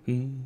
Mm.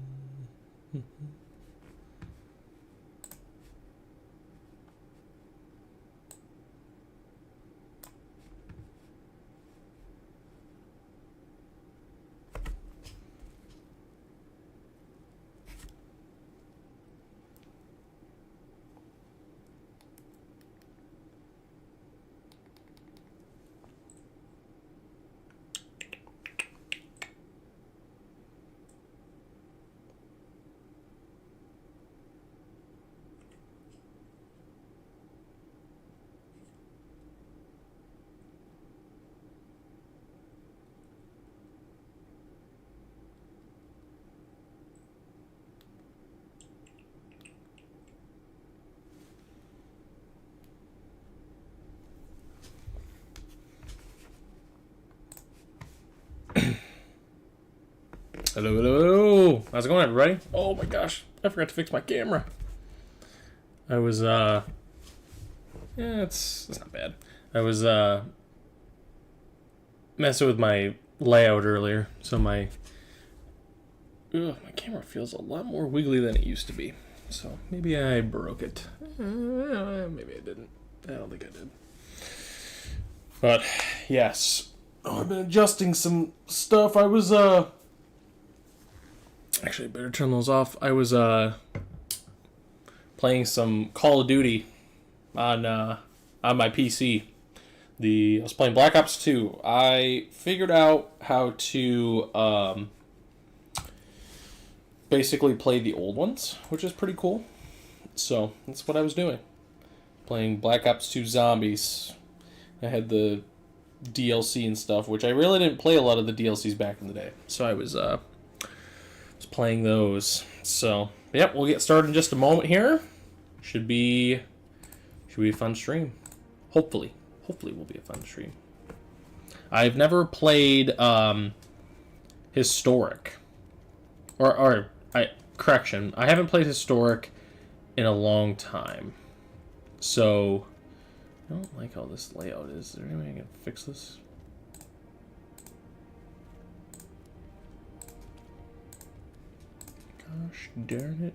Hello, hello, hello. How's it going, everybody? Oh my gosh, I forgot to fix my camera. I was, yeah, it's not bad. I was, messing with my layout earlier, so my camera feels a lot more wiggly than it used to be. So maybe I broke it. Maybe I didn't. I don't think I did. But, yes. Oh, I've been adjusting some stuff. I was, actually, I better turn those off. I was playing some Call of Duty on my PC. I was playing Black Ops 2. I figured out how to basically play the old ones, which is pretty cool. So that's what I was doing, playing Black Ops 2 Zombies. I had the DLC and stuff, which I really didn't play a lot of the DLCs back in the day. So I was playing those. So, yep, we'll get started in just a moment here. Should be a fun stream. Hopefully will be a fun stream. I've never played Historic. Correction, I haven't played Historic in a long time. So, I don't like how this layout is. Is there any way I can fix this? Gosh darn it.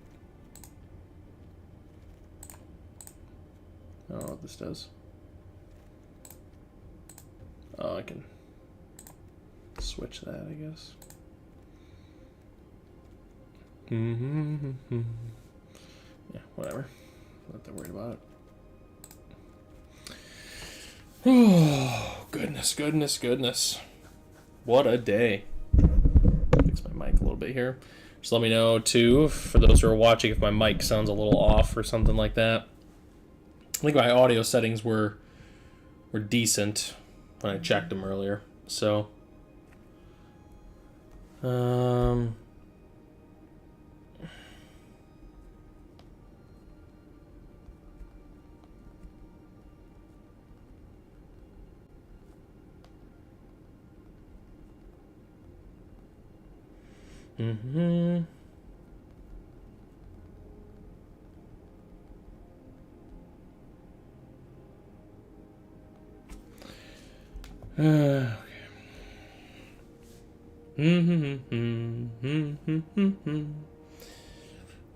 I don't know what this does. Oh, I can switch that, I guess. Yeah, whatever. Not that worried about it. Oh, goodness. What a day. Fix my mic a little bit here. Just let me know, too, for those who are watching, if my mic sounds a little off or something like that. I think my audio settings were decent when I checked them earlier. So, okay.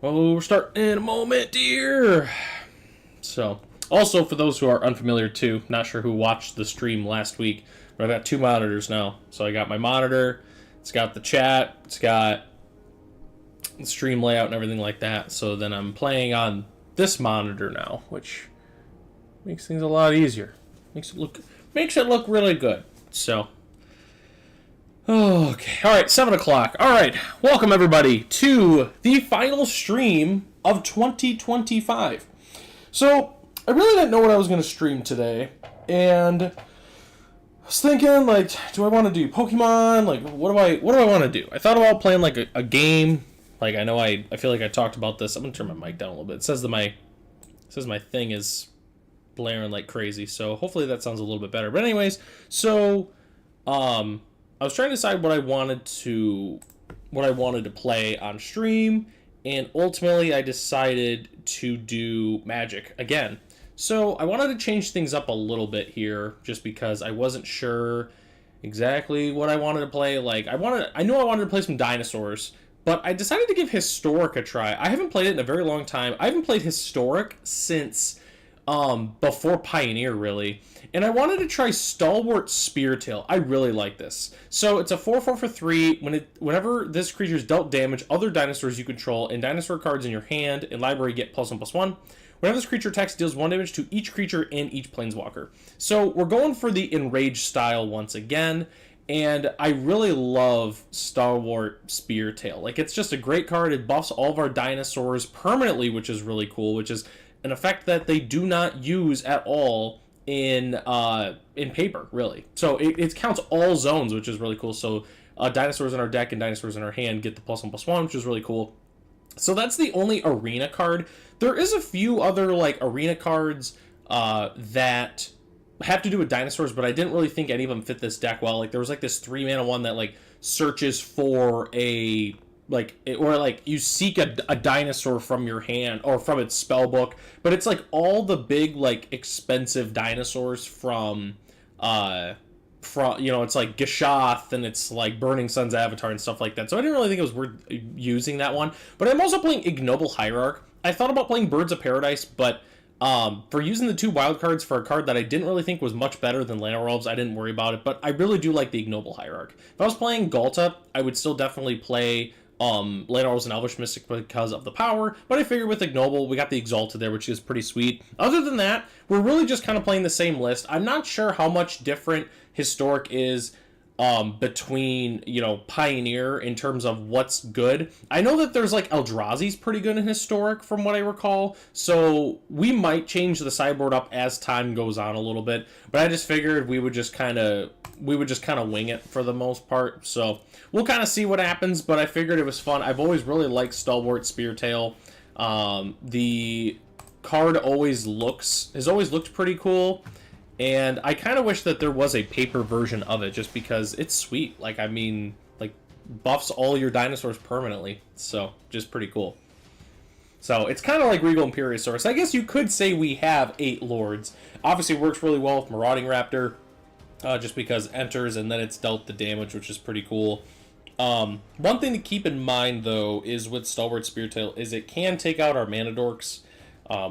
Well, we're starting in a moment, dear. So, also for those who are unfamiliar too, not sure who watched the stream last week, but I've got two monitors now. So I got my monitor, it's got the chat, it's got the stream layout and everything like that. So then I'm playing on this monitor now, which makes things a lot easier. Makes it look really good. So, okay. All right, 7 o'clock. All right, welcome everybody to the final stream of 2025. So, I really didn't know what I was going to stream today, and I was thinking, like, do I want to do Pokemon? Like, what do I want to do? I thought about playing, like, a game. Like, I feel like I talked about this. I'm going to turn my mic down a little bit. It says my thing is blaring like crazy, so hopefully that sounds a little bit better. But anyways, so I was trying to decide what I wanted to play on stream, and ultimately I decided to do Magic again. So I wanted to change things up a little bit here, just because I wasn't sure exactly what I wanted to play. Like I knew I wanted to play some dinosaurs, but I decided to give Historic a try. I haven't played it in a very long time. I haven't played Historic since before Pioneer, really. And I wanted to try Stalwart Speartail. I really like this. So it's a 4/4 for 3. Whenever this creature is dealt damage, other dinosaurs you control and dinosaur cards in your hand and library get +1/+1. Whenever this creature attacks, deals 1 damage to each creature and each planeswalker. So we're going for the Enraged style once again. And I really love Stalwart Speartail. Like, it's just a great card. It buffs all of our dinosaurs permanently, which is really cool, which is an effect that they do not use at all in paper, really. So it counts all zones, which is really cool. So dinosaurs in our deck and dinosaurs in our hand get the +1/+1, which is really cool. So that's the only arena card. There is a few other like arena cards that have to do with dinosaurs, but I didn't really think any of them fit this deck well. Like, there was like this 3-mana one that like searches for a you seek a dinosaur from your hand or from its spell book, but it's like all the big like expensive dinosaurs from it's like Gishath and it's like Burning Sun's Avatar and stuff like that. So I didn't really think it was worth using that one. But I'm also playing Ignoble Hierarch. I thought about playing Birds of Paradise, but for using the 2 wild cards for a card that I didn't really think was much better than Llanowar Elves, I didn't worry about it. But I really do like the Ignoble Hierarch. If I was playing Galta, I would still definitely play Llanowar Elves and Elvish Mystic because of the power, but I figured with Ignoble, we got the Exalted there, which is pretty sweet. Other than that, we're really just kind of playing the same list. I'm not sure how much different Historic is between, Pioneer in terms of what's good. I know that there's like Eldrazi's pretty good in Historic from what I recall, so we might change the sideboard up as time goes on a little bit, but I just figured we would just kind of wing it for the most part. So we'll kind of see what happens, but I figured it was fun. I've always really liked Stalwart Speartail. The card has always looked pretty cool, and I kind of wish that there was a paper version of it just because it's sweet. Like, I mean, like, buffs all your dinosaurs permanently, so just pretty cool. So it's kind of like Regal Imperiosaurus. I guess you could say we have 8 lords. Obviously works really well with Marauding Raptor. Just because enters and then it's dealt the damage, which is pretty cool. One thing to keep in mind, though, is with Stalwart Speartail, is it can take out our Mana Dorks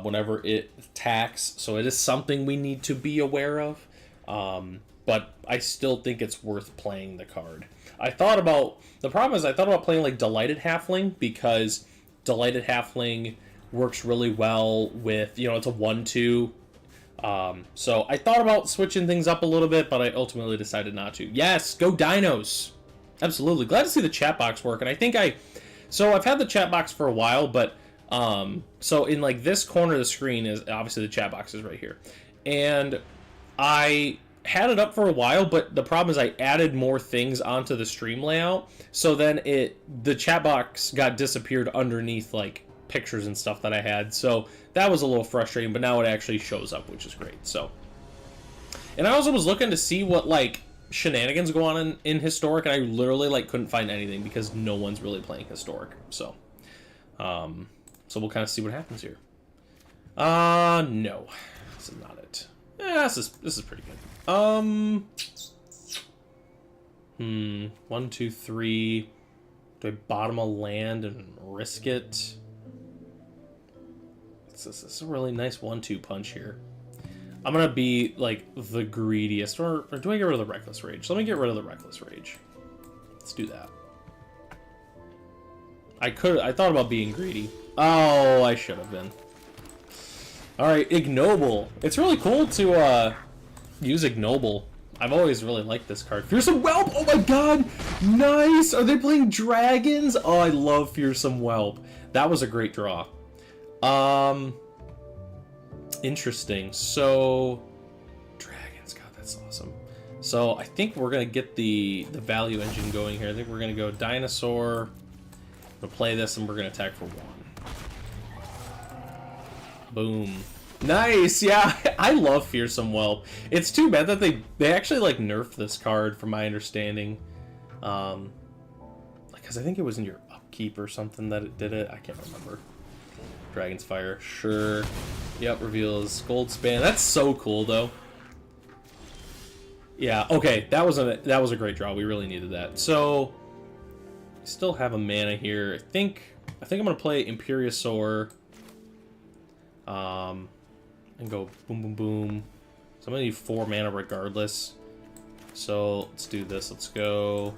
whenever it attacks, so it is something we need to be aware of. But I still think it's worth playing the card. I thought about playing like Delighted Halfling, because Delighted Halfling works really well with, it's a 1/2. So I thought about switching things up a little bit, but I ultimately decided not to. Yes, go Dinos! Absolutely. Glad to see the chat box work, and I've had the chat box for a while, but, so in like this corner of the screen is, obviously the chat box is right here. And I had it up for a while, but the problem is I added more things onto the stream layout, so then the chat box got disappeared underneath, like, pictures and stuff that I had, so that was a little frustrating, but now it actually shows up, which is great. So, and I also was looking to see what like shenanigans go on in Historic, and I literally like couldn't find anything because no one's really playing Historic. So so we'll kind of see what happens here. No, this is not it. This is pretty good. 1, 2, 3. Do I bottom a land and risk it? This is a really nice 1/2 punch here. I'm gonna be like the greediest, or do I get rid of the Reckless Rage? Let me get rid of the Reckless Rage. Let's do that. I thought about being greedy. Oh, I should have been. All right, Ignoble. It's really cool to use Ignoble. I've always really liked this card. Fearsome Whelp! Oh my god! Nice! Are they playing dragons? Oh, I love Fearsome Whelp. That was a great draw. Interesting. So, dragons. God, that's awesome. So, I think we're going to get the value engine going here. I think we're going to go Dinosaur. We'll play this, and we're going to attack for 1. Boom. Nice! Yeah, I love Fearsome Whelp. It's too bad that they actually, like, nerfed this card, from my understanding. Because I think it was in your upkeep or something that it did it. I can't remember. Dragon's Fire, sure. Yep, reveals Goldspan. That's so cool, though. Yeah, okay, that was a great draw. We really needed that. So, Still have a mana here. I think I'm gonna play Imperiosaur. And go boom, boom, boom. So I'm gonna need 4 mana regardless. So let's do this. Let's go.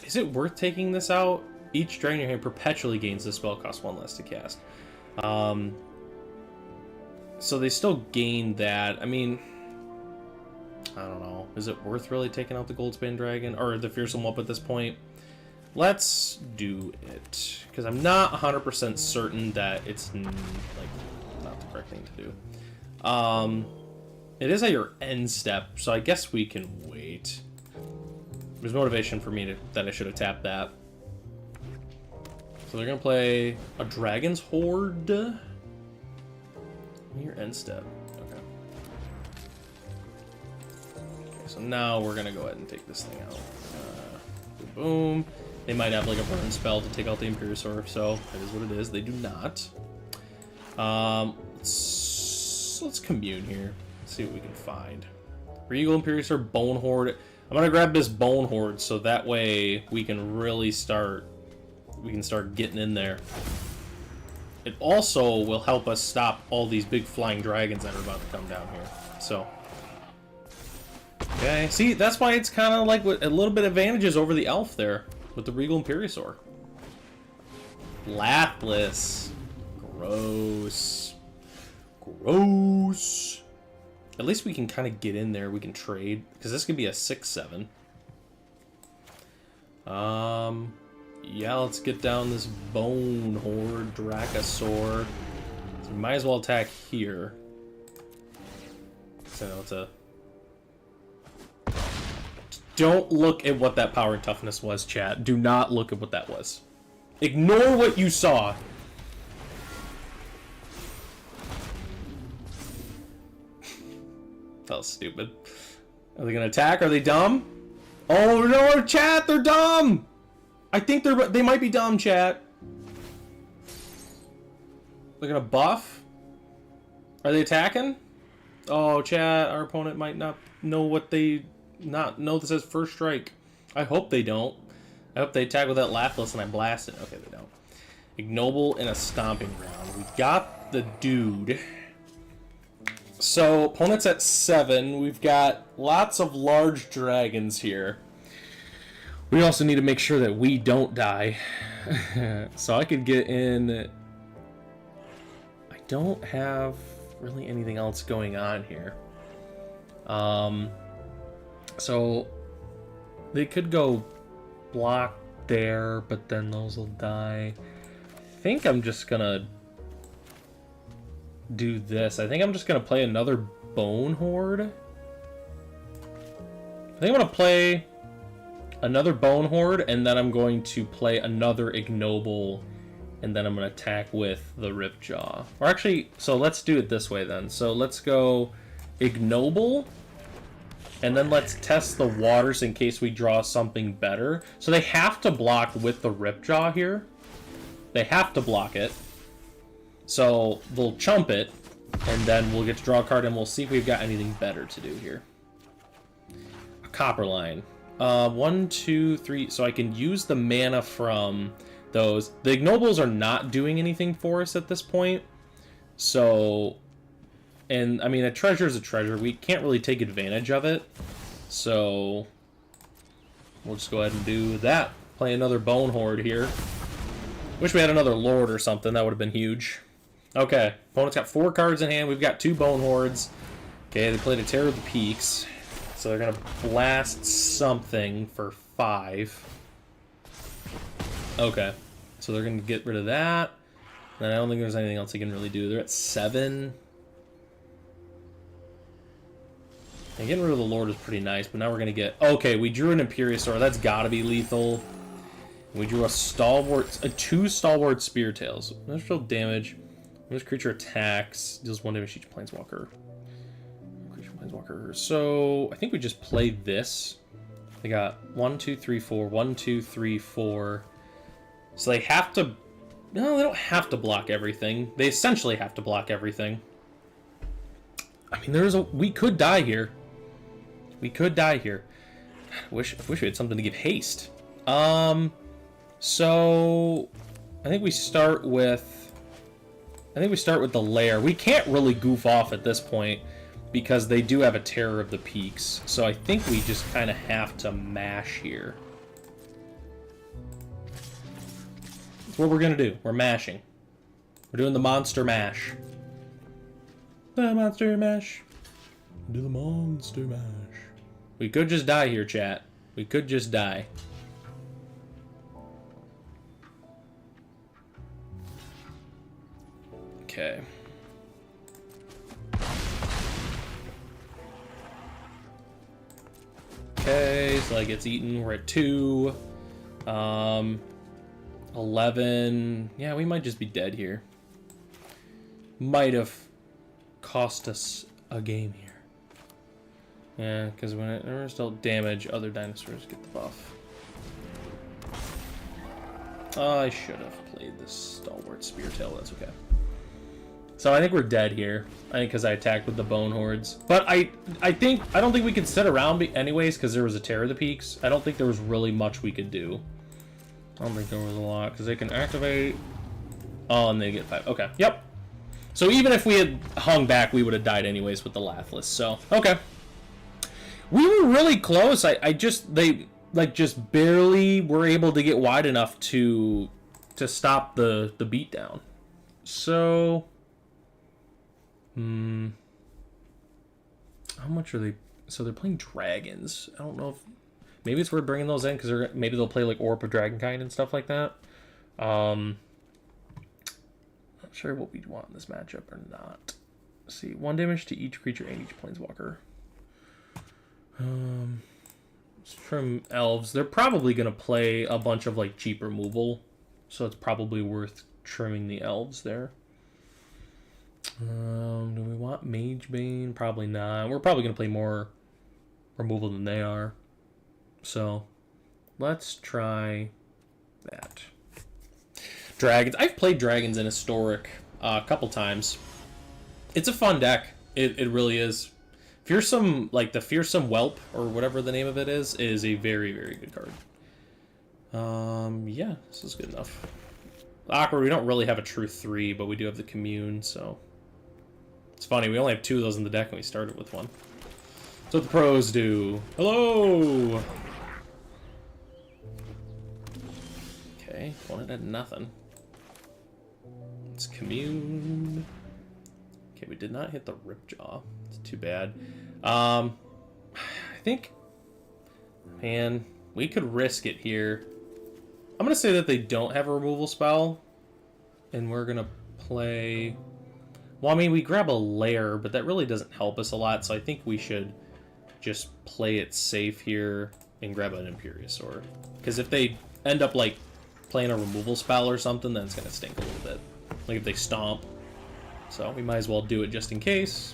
Is it worth taking this out? Each dragon in your hand perpetually gains this spell, costs 1 less to cast. So they still gain that. I mean, I don't know. Is it worth really taking out the Goldspan Dragon or the Fearsome Whelp at this point? Let's do it, because I'm not 100% certain that it's like not the correct thing to do. It is at your end step, so I guess we can wait. There's motivation for me that I should have tapped that. So they're gonna play a Dragon's Horde. Your end step. Okay. So now we're gonna go ahead and take this thing out. Boom. They might have like a burn spell to take out the Imperiosaur, so that is what it is. They do not. Let's commune here. Let's see what we can find. Regal, Imperiosaur, Bone Horde. I'm gonna grab this Bone Horde so that way we can really start. We can start getting in there. It also will help us stop all these big flying dragons that are about to come down here. So. Okay, see, that's why it's kind of like a little bit advantages over the elf there with the Regal Imperiosaur. Lapless. Gross. Gross. At least we can kind of get in there. We can trade, because this could be a 6/7. Yeah, let's get down this Bone Horde Dracosaur. So we might as well attack here. So it's a... Don't look at what that power and toughness was, chat. Do not look at what that was. Ignore what you saw. That was stupid. Are they gonna attack? Are they dumb? Oh no, chat, they're dumb! I think they might be dumb, chat. They're gonna buff? Are they attacking? Oh, chat, our opponent might not know what they... not know this as first strike. I hope they don't. I hope they attack with that Lapless and I blast it. Okay, they don't. Ignoble in a stomping ground. We got the dude. So, opponent's at 7. We've got lots of large dragons here. We also need to make sure that we don't die. So I could get in... I don't have really anything else going on here. So they could go block there, but then those will die. I think I'm just gonna do this. I think I'm just gonna play another Bone Horde. I think I'm gonna play another Bone Horde, and then I'm going to play another Ignoble, and then I'm gonna attack with the Ripjaw. Or actually, so let's do it this way then. So let's go Ignoble, and then let's test the waters in case we draw something better. So they have to block with the Ripjaw here. They have to block it. So they'll chump it, and then we'll get to draw a card, and we'll see if we've got anything better to do here. A Copperline. 1, 2, 3. So I can use the mana from those. The Ignobles are not doing anything for us at this point. So... And, I mean, a treasure is a treasure. We can't really take advantage of it. So, we'll just go ahead and do that. Play another Bone Horde here. Wish we had another Lord or something. That would have been huge. Okay, opponent's got 4 cards in hand. We've got 2 Bone Hordes. Okay, they played a Terror of the Peaks. So they're going to blast something for 5. Okay, so they're going to get rid of that. And I don't think there's anything else they can really do. They're at 7. And getting rid of the Lord is pretty nice, but now we're going to get... Okay, we drew an Imperiosaur. That's got to be lethal. We drew a Stalwart... 2 Stalwart Speartails. Natural damage. When this creature attacks, deals 1 damage to each Planeswalker. Creature Planeswalker. So, I think we just play this. They got 1, 2, 3, 4. 1, 2, 3, 4. So they have to... No, they don't have to block everything. They essentially have to block everything. I mean, we could die here. We could die here. I wish we had something to give haste. So So I think we start with the lair. We can't really goof off at this point because they do have a Terror of the Peaks. So I think we just kind of have to mash here. That's what we're gonna do. We're mashing. We're doing the monster mash. The monster mash. Do the monster mash. We could just die here, chat. We could just die. Okay. Okay, so that gets eaten. We're at 2. 11. Yeah, we might just be dead here. Might have cost us a game here. Yeah, because when it still damage, other dinosaurs get the buff. I should have played this Stalwart Speartail. That's okay. So I think we're dead here. I think because I attacked with the Bone Hordes. But I don't think we could sit around anyways because there was a Terror of the Peaks. I don't think there was really much we could do. I don't think there was a lot because they can activate. Oh, and they get 5. Okay. Yep. So even if we had hung back, we would have died anyways with the Lathless. So okay. We were really close. They just barely were able to get wide enough to stop the beatdown. So how much are they? So they're playing dragons. I don't know if maybe it's worth bringing those in because maybe they'll play like Orb of Dragonkind and stuff like that. Not sure what we'd want in this matchup or not. Let's see, 1 damage to each creature and each planeswalker. From elves, they're probably gonna play a bunch of like cheap removal, so it's probably worth trimming the elves there. Do we want Magebane? Probably not. We're probably gonna play more removal than they are, so let's try that. Dragons. I've played dragons in Historic a couple times. It's a fun deck. It really is. Fearsome, like the Fearsome Whelp, or whatever the name of it is a very, very good card. Yeah, this is good enough. Awkward, we don't really have a true 3, but we do have the Commune, so... It's funny, we only have 2 of those in the deck, and we started with 1. That's what the pros do. Hello! Okay, opponent had nothing. It's Commune. Okay, we did not hit the Ripjaw. It's too bad. I think, man, we could risk it here. I'm gonna say that they don't have a removal spell, and we're gonna play. Well, I mean, we grab a lair, but that really doesn't help us a lot. So I think we should just play it safe here and grab an Imperiosaur. Because if they end up like playing a removal spell or something, then it's gonna stink a little bit. Like if they stomp. So we might as well do it just in case.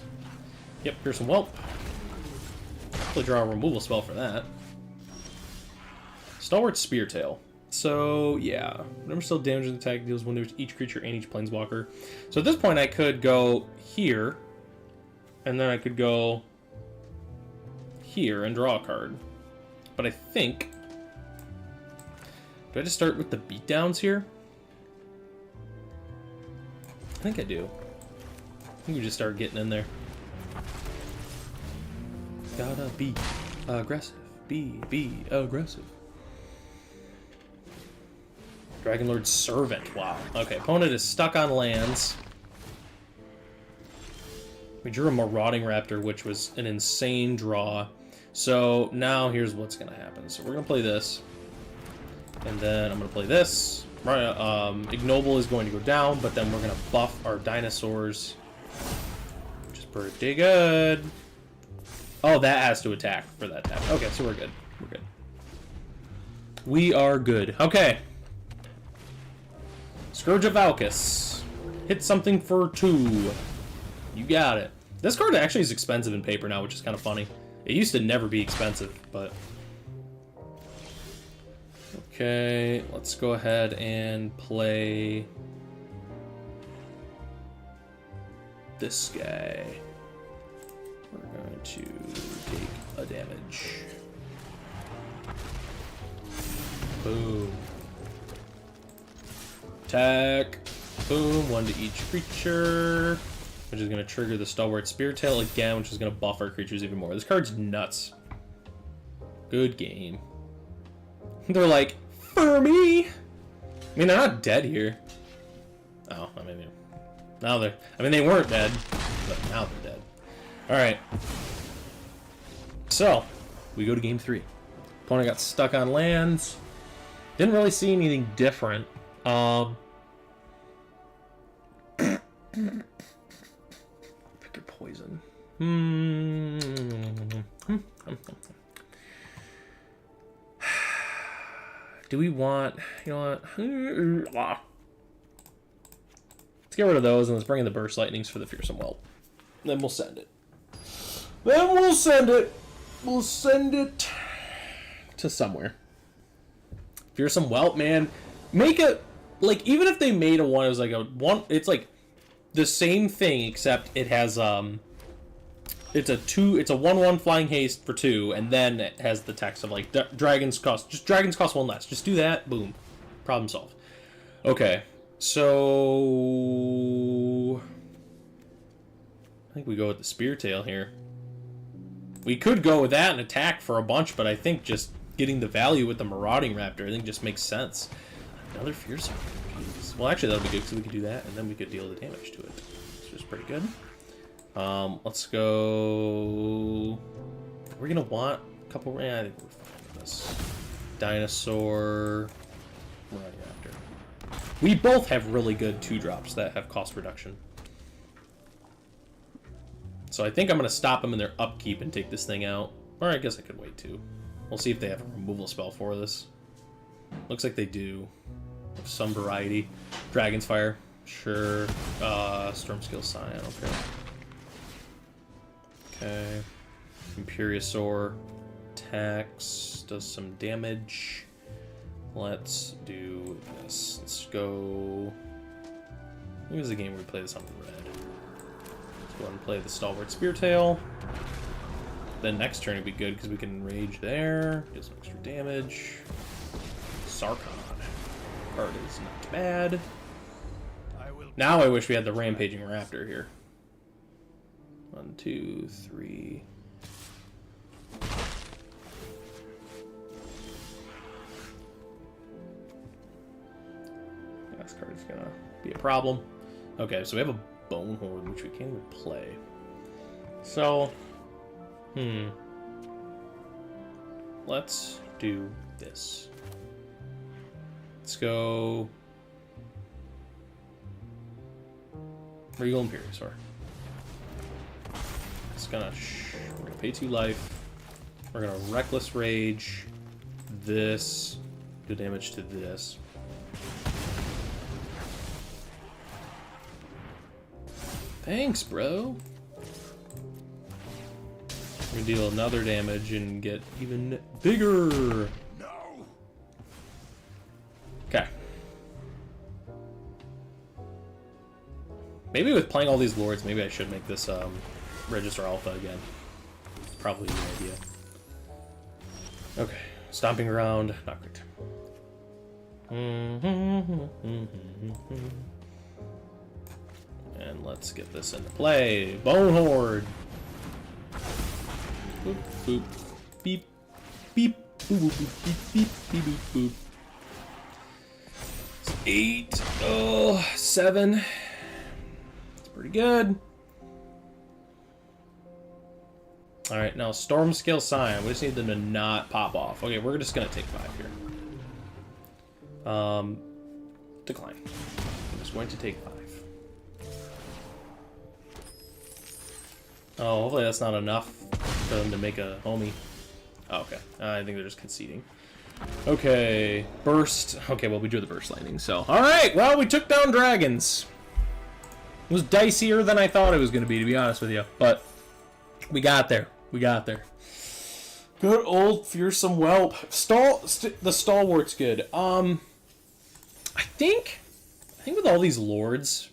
Yep, here's some Whelp. Probably draw a removal spell for that. Stalwart Speartail. So, yeah. Whenever still damage and attack deals 1 damage to each creature and each planeswalker. So at this point I could go here. And then I could go here and draw a card. But I think... Do I just start with the beatdowns here? I think I do. I think we just start getting in there. Gotta be aggressive. Be aggressive. Dragonlord's Servant. Wow. Okay, opponent is stuck on lands. We drew a Marauding Raptor, which was an insane draw. So now here's what's going to happen. So we're going to play this. And then I'm going to play this. Ignoble is going to go down, but then we're going to buff our dinosaurs. Which is pretty good. Oh, that has to attack for that tap. Okay, so we're good. We're good. We are good. Okay. Scourge of Valkus. Hit something for 2. You got it. This card actually is expensive in paper now, which is kind of funny. It used to never be expensive, but... Okay, let's go ahead and play... this guy. We're going to take a damage. Boom. Attack. Boom. 1 to each creature. Which is going to trigger the Stalwart Speartail again, which is going to buff our creatures even more. This card's nuts. Good game. They're like, for me! I mean, they're not dead here. Oh, I mean, now they're... I mean, they weren't dead, but now they're dead. Alright. So, we go to game 3. Opponent got stuck on lands. Didn't really see anything different. Pick your poison. Do we want... You know what? Let's get rid of those and let's bring in the Burst Lightnings for the Fearsome Whelp. Then we'll send it. We'll send it to somewhere. Fearsome Whelp, man. Make it... Like, even if they made a one, it was like a one... It's like the same thing, except it has... It's a 1/1 flying haste for 2, and then it has the text of like dragons cost 1 less. Just do that, boom, problem solved. Okay, so I think we go with the Speartail here. We could go with that and attack for a bunch, but I think just getting the value with the Marauding Raptor, I think just makes sense. Another Fearsome. Jeez. Well, actually that'll be good because we could do that, and then we could deal the damage to it, which is pretty good. Let's go... We're gonna want a couple... Yeah, I think we're fine with this. Dinosaur... Right after. We both have really good 2-drops that have cost reduction. So I think I'm gonna stop them in their upkeep and take this thing out. Or I guess I could wait too. We'll see if they have a removal spell for this. Looks like they do. Of some variety. Dragon's Fire. Sure. Stormscale Scion. Okay. Okay. Imperiosaur attacks, does some damage. Let's do this. Let's go... I think it was a game where we play this on red. Let's go ahead and play the Stalwart Speartail. Then next turn it'd be good because we can Rage there. Do some extra damage. Sarkon. Card is not bad. Now I wish we had the Rampaging Raptor here. 1, 2, 3. Next card is gonna be a problem. Okay, so we have a Bone Horde, which we can't even play. So, let's do this. Let's go Regal Imperiosaur. We're gonna pay 2 life. We're gonna Reckless Rage this. Do damage to this. Thanks, bro. We're gonna deal another damage and get even bigger. No. Okay. Maybe with playing all these lords, maybe I should make this Register Alpha again. Probably a good idea. Okay, Stomping Ground, not great. And let's get this into play. Bone Horde. Boop, boop, beep, beep, boop, boop, boop, beep, beep, beep, boop, boop. It's 8, 7. It's pretty good. Alright, now Stormscale Scion. We just need them to not pop off. Okay, we're just gonna take 5 here. Decline. I'm just going to take 5. Oh, hopefully that's not enough for them to make a homie. Oh, okay. I think they're just conceding. Okay, Burst. Okay, well, we drew the Burst Lightning, so... Alright, well, we took down dragons. It was dicier than I thought it was going to be honest with you. But we got there. We got there. Good old Fearsome Whelp. The Stalwart's good. I think with all these lords,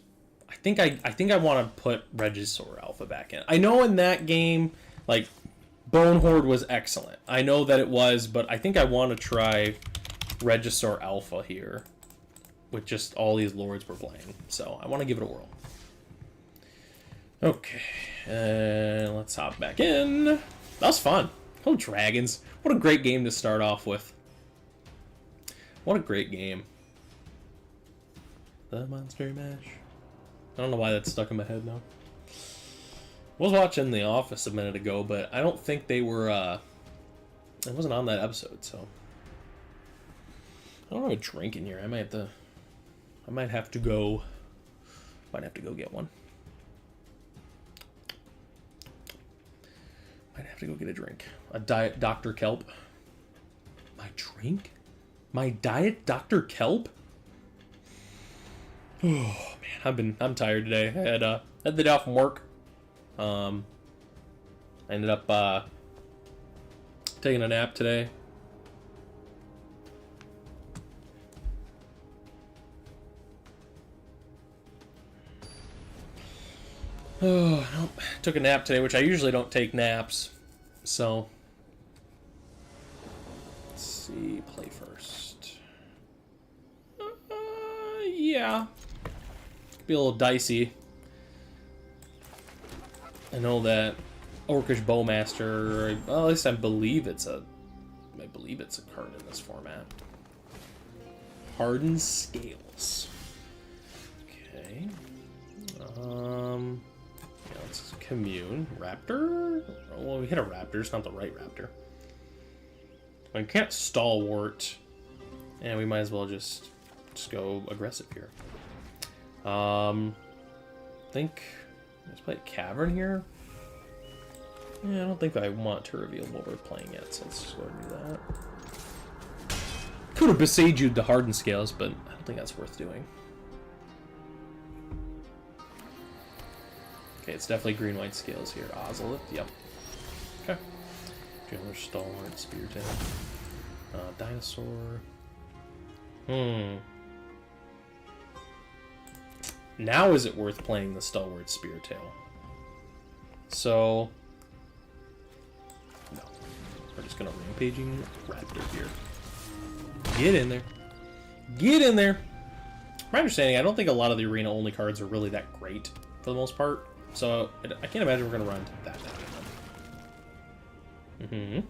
I think I want to put Regisaur Alpha back in. I know in that game, like, Bone Horde was excellent. I know that it was, but I think I want to try Regisaur Alpha here. with just all these lords we're playing. So I want to give it a whirl. Okay, let's hop back in. That was fun. Oh, dragons. What a great game to start off with. What a great game. The Monster Mash. I don't know why that's stuck in my head now. I was watching The Office a minute ago, but I don't think they were, it wasn't on that episode, so. I don't have a drink in here. I might have to go get one. Might have to go get a drink. A Diet Dr. Kelp. My drink? My Diet Dr. Kelp? Oh man, I'm tired today. I had the day off from work. I ended up taking a nap today. Oh, nope. Took a nap today, which I usually don't take naps. So, let's see, play first. Yeah. Be a little dicey. I know that Orcish Bowmaster, well, at least I believe it's a card in this format. Hardened Scales. Okay. Yeah, let's commune. Raptor? Well, we hit a raptor. It's not the right raptor. We can't stalwart. And we might as well just go aggressive here. Think let's play a cavern here. Yeah, I don't think I want to reveal what we're playing yet, so let's just go and do that. Could have besieged the hardened scales, but I don't think that's worth doing. Okay, it's definitely green-white scales here. Ozolith, yep. Okay. Jailer, Stalwart, Spear Tail. Dinosaur. Now is it worth playing the Stalwart Spear Tail? So... no. We're just gonna Rampaging Raptor here. Get in there. Get in there! My understanding, I don't think a lot of the arena-only cards are really that great, for the most part. So, I can't imagine we're going to run that down.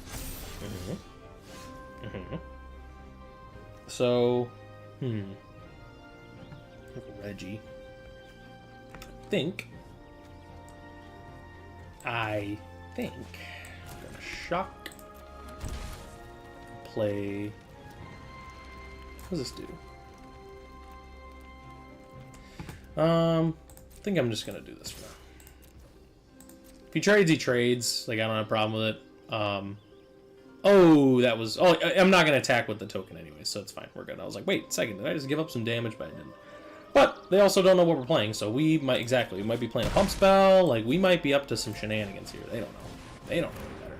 So, Reggie. I think I'm going to shock. Play. What does this do? I think I'm just going to do this for now. If he trades, he trades. Like, I don't have a problem with it. Oh, that was... oh, I'm not going to attack with the token anyway, so it's fine. We're good. I was like, wait, second, did I just give up some damage? But I didn't. But they also don't know what we're playing, so we might... exactly. We might be playing a pump spell. Like, we might be up to some shenanigans here. They don't know. They don't know any better.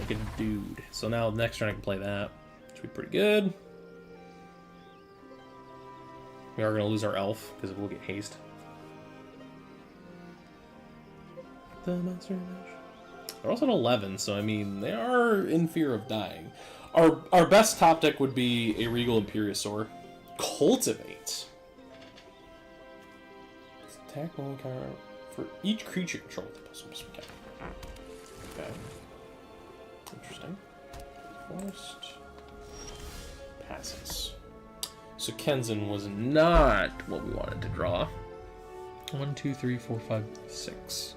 Make a dude. So now, next turn I can play that. Should be pretty good. We are going to lose our elf, because we'll get haste. The Monster Mash. They're also at 11, so I mean, they are in fear of dying. Our best top deck would be a Regal Imperiosaur. Cultivate. Attack one card for each creature control with the plus one. Okay. Interesting. Forest. Passes. So Kenzin was not what we wanted to draw. 1, 2, 3, 4, 5, 6.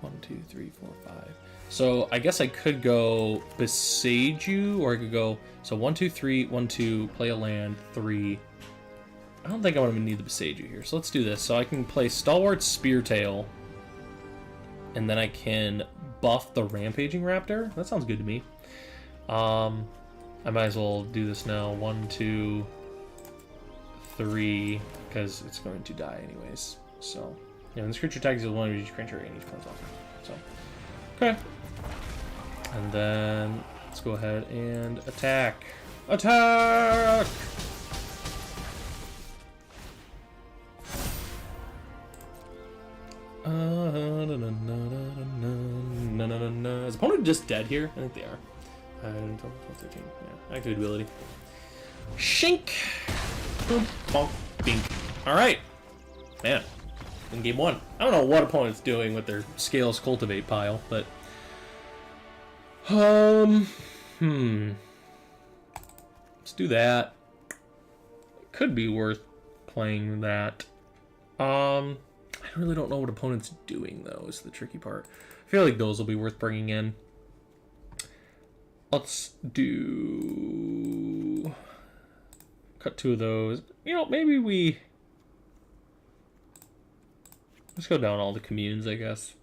1, 2, 3, 4, 5. So I guess I could go Beseiju, or I could go, so 1, 2, 3, 1, 2, play a land, 3. I don't think I'm going to need the Beseiju here, so let's do this. So I can play Stalwart Speartail, and then I can buff the Rampaging Raptor. That sounds good to me. I might as well do this now. 1, 2, 3, because it's going to die anyways. So, yeah, when this creature attacks you with one of each creature and each one's off. So, okay. And then let's go ahead and attack. Attack! Is opponent just dead here? I think they are. 12, 13. Yeah, active ability. Shink. Boom, bonk, bink. Alright. Man. In game one. I don't know what opponent's doing with their Scales Cultivate pile, but... Let's do that. Could be worth playing that. I really don't know what opponent's doing, though, is the tricky part. I feel like those will be worth bringing in. Let's do... Cut 2 of those. You know, maybe we... Let's go down all the communes, I guess.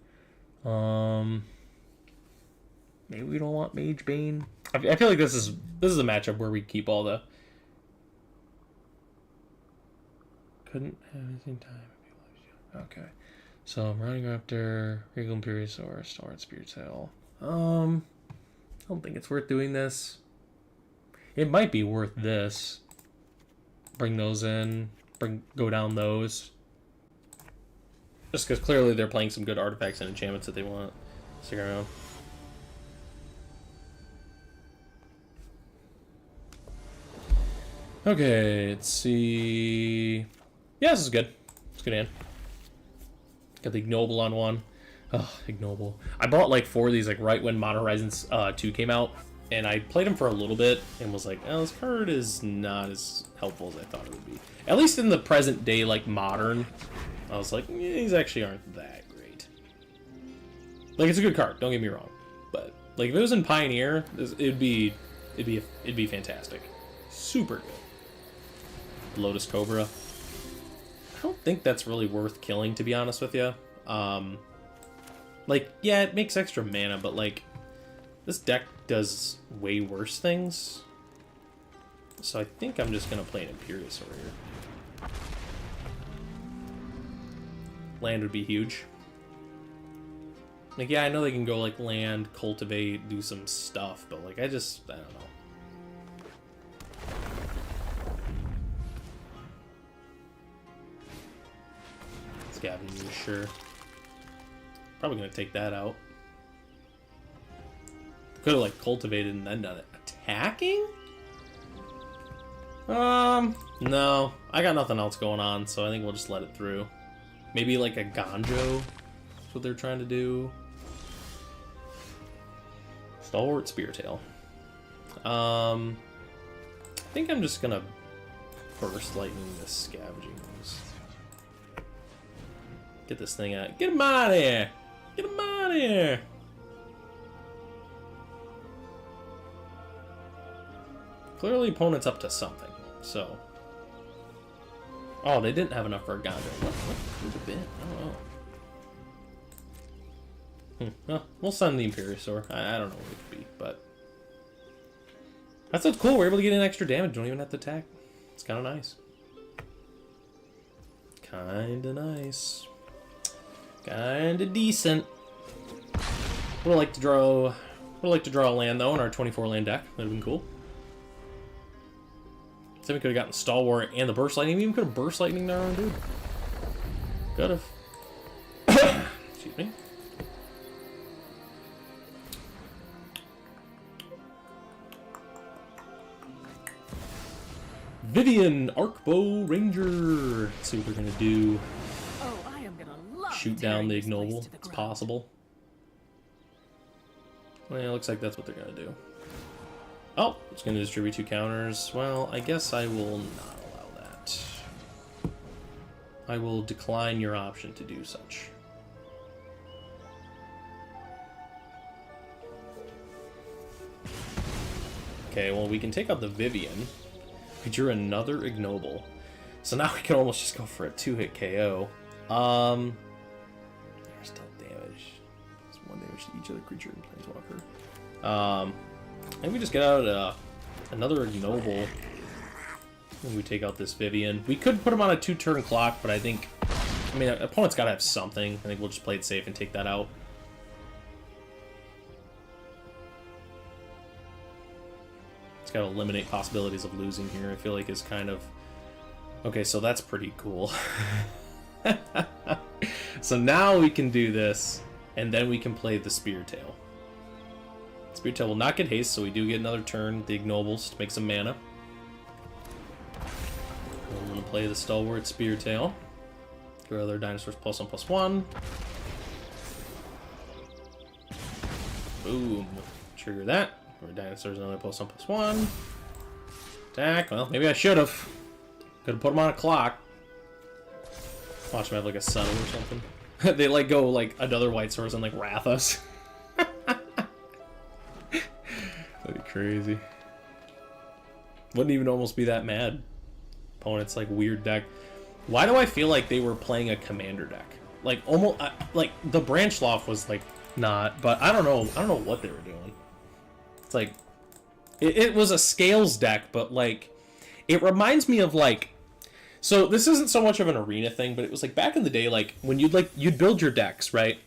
Maybe we don't want Mage Bane. I feel like this is a matchup where we keep all the... Couldn't have anything time. Okay. So I'm running after Regal Imperiosaur, Storm Spirit Tail. I don't think it's worth doing this. It might be worth this. Bring those in. Go down those. Just because clearly they're playing some good artifacts and enchantments that they want. Stick around. Okay, let's see. Yeah, this is good. It's a good hand. Got the Ignoble on one. Oh, Ignoble. I bought like 4 of these like right when Modern Horizons 2 came out, and I played them for a little bit and was like, oh, this card is not as helpful as I thought it would be. At least in the present day, like Modern, I was like, these actually aren't that great. Like, it's a good card, don't get me wrong, but like if it was in Pioneer, it'd be fantastic. Super good. Lotus Cobra. I don't think that's really worth killing, to be honest with you. Like, yeah, it makes extra mana, but like, this deck does way worse things. So I think I'm just gonna play an Imperiosaur here. Land would be huge. Like, yeah, I know they can go like land, cultivate, do some stuff, but like, I don't know. Scavenger, sure. Probably gonna take that out. Could have like cultivated and then done it. Attacking? No. I got nothing else going on, so I think we'll just let it through. Maybe like a Ganjo. That's what they're trying to do. Stalwart Speartail. I think I'm just gonna Burst Lightning the Scavenging. Get this thing out. Get him out of here! Get him out of here! Clearly, opponent's up to something, so. Oh, they didn't have enough for a Ganjo. What could have been? I don't know. Well, we'll send the Imperiosaur. I don't know what it could be, but. That's so cool. We're able to get in extra damage. Don't even have to attack. It's kind of nice. Kinda nice. Kinda decent. Would like to draw a land though in our 24 land deck. That'd have been cool. So we could have gotten Stalwart and the Burst Lightning. We even could have Burst Lightning our own dude. Could have. Excuse me. Vivian Arcbow Ranger. Let's see what they're gonna do. Shoot down the Ignoble. It's possible. Well, it looks like that's what they're gonna do. Oh, it's gonna distribute 2 counters. Well, I guess I will not allow that. I will decline your option to do such. Okay, well, we can take out the Vivian. We drew another Ignoble. So now we can almost just go for a 2-hit KO. There's still damage. It's 1 damage to each other creature and Planeswalker. Maybe we just get out another Ignoble. And we take out this Vivian. We could put him on a 2-turn clock, but I think... I mean, opponent's got to have something. I think we'll just play it safe and take that out. It's got to eliminate possibilities of losing here, I feel like is kind of... Okay, so that's pretty cool. So now we can do this, and then we can play the Speartail. Speartail will not get haste, so we do get another turn, the Ignobles, to make some mana. play the Stalwart Speartail. Your other dinosaurs +1/+1. Boom. Trigger that. Your dinosaurs another +1/+1. Attack. Well, maybe I should have. Could have put them on a clock. Watch them have like a subtle or something. They like go like another white source and like wrath us. That'd be crazy. Wouldn't even almost be that mad. Opponent's like weird deck. Why do I feel like they were playing a commander deck? Like almost like the Branch Loft was like not, but I don't know. I don't know what they were doing. It's like it was a scales deck, but like it reminds me of like. So this isn't so much of an arena thing, but it was like back in the day, like when you'd build your decks, right?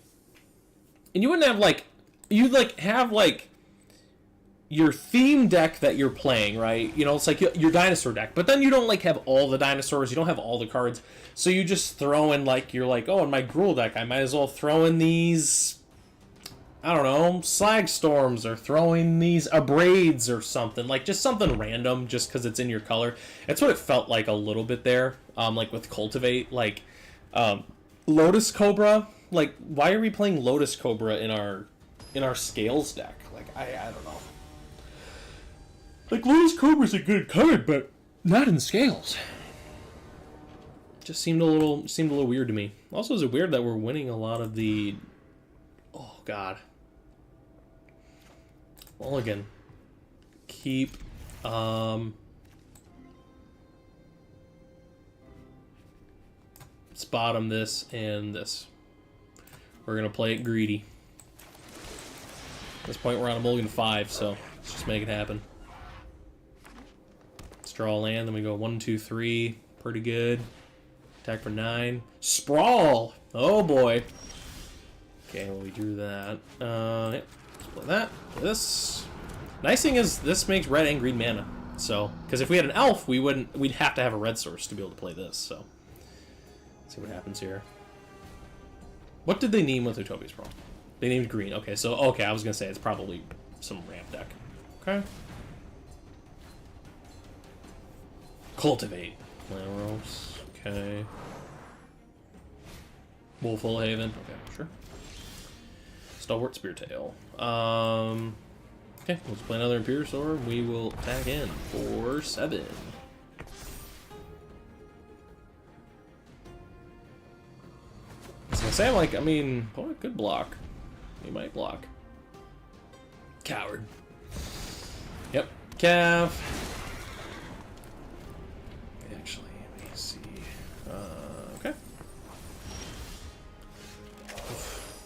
And you wouldn't have like you'd like have like your theme deck that you're playing, right? You know, it's like your dinosaur deck, but then you don't like have all the dinosaurs, you don't have all the cards, so you just throw in like you're like, oh, in my Gruul deck, I might as well throw in these. I don't know, Slag Storms, or throwing these Abrades or something. Like, just something random just because it's in your color. That's what it felt like a little bit there. Like, with Cultivate. Like, Lotus Cobra. Like, why are we playing Lotus Cobra in our Scales deck? Like, I don't know. Like, Lotus Cobra's a good card, but not in Scales. Just seemed a little weird to me. Also, is it weird that we're winning a lot of the... Oh, God. Mulligan. Keep. Let's bottom this and this. We're going to play it greedy. At this point, we're on a mulligan 5, so let's just make it happen. Let's draw a land, then we go 1, 2, 3. Pretty good. Attack for 9. Sprawl! Oh, boy. Okay, well, we drew that. Yep. Let's play that. Play this. Nice thing is, this makes red and green mana. So, because if we had an elf, we'd have to have a red source to be able to play this. So, let's see what happens here. What did they name with Utopia's Sprawl? They named green. Okay, so I was gonna say it's probably some ramp deck. Okay. Cultivate. Laros. Okay. Wolful Haven. Okay, sure. Stalwart Speartail. Okay, let's play another Imperial Sword. We will attack in for 7. I was gonna say, like, I mean, oh, it could block. He might block. Coward. Yep, Cav. Actually, let me see. Okay.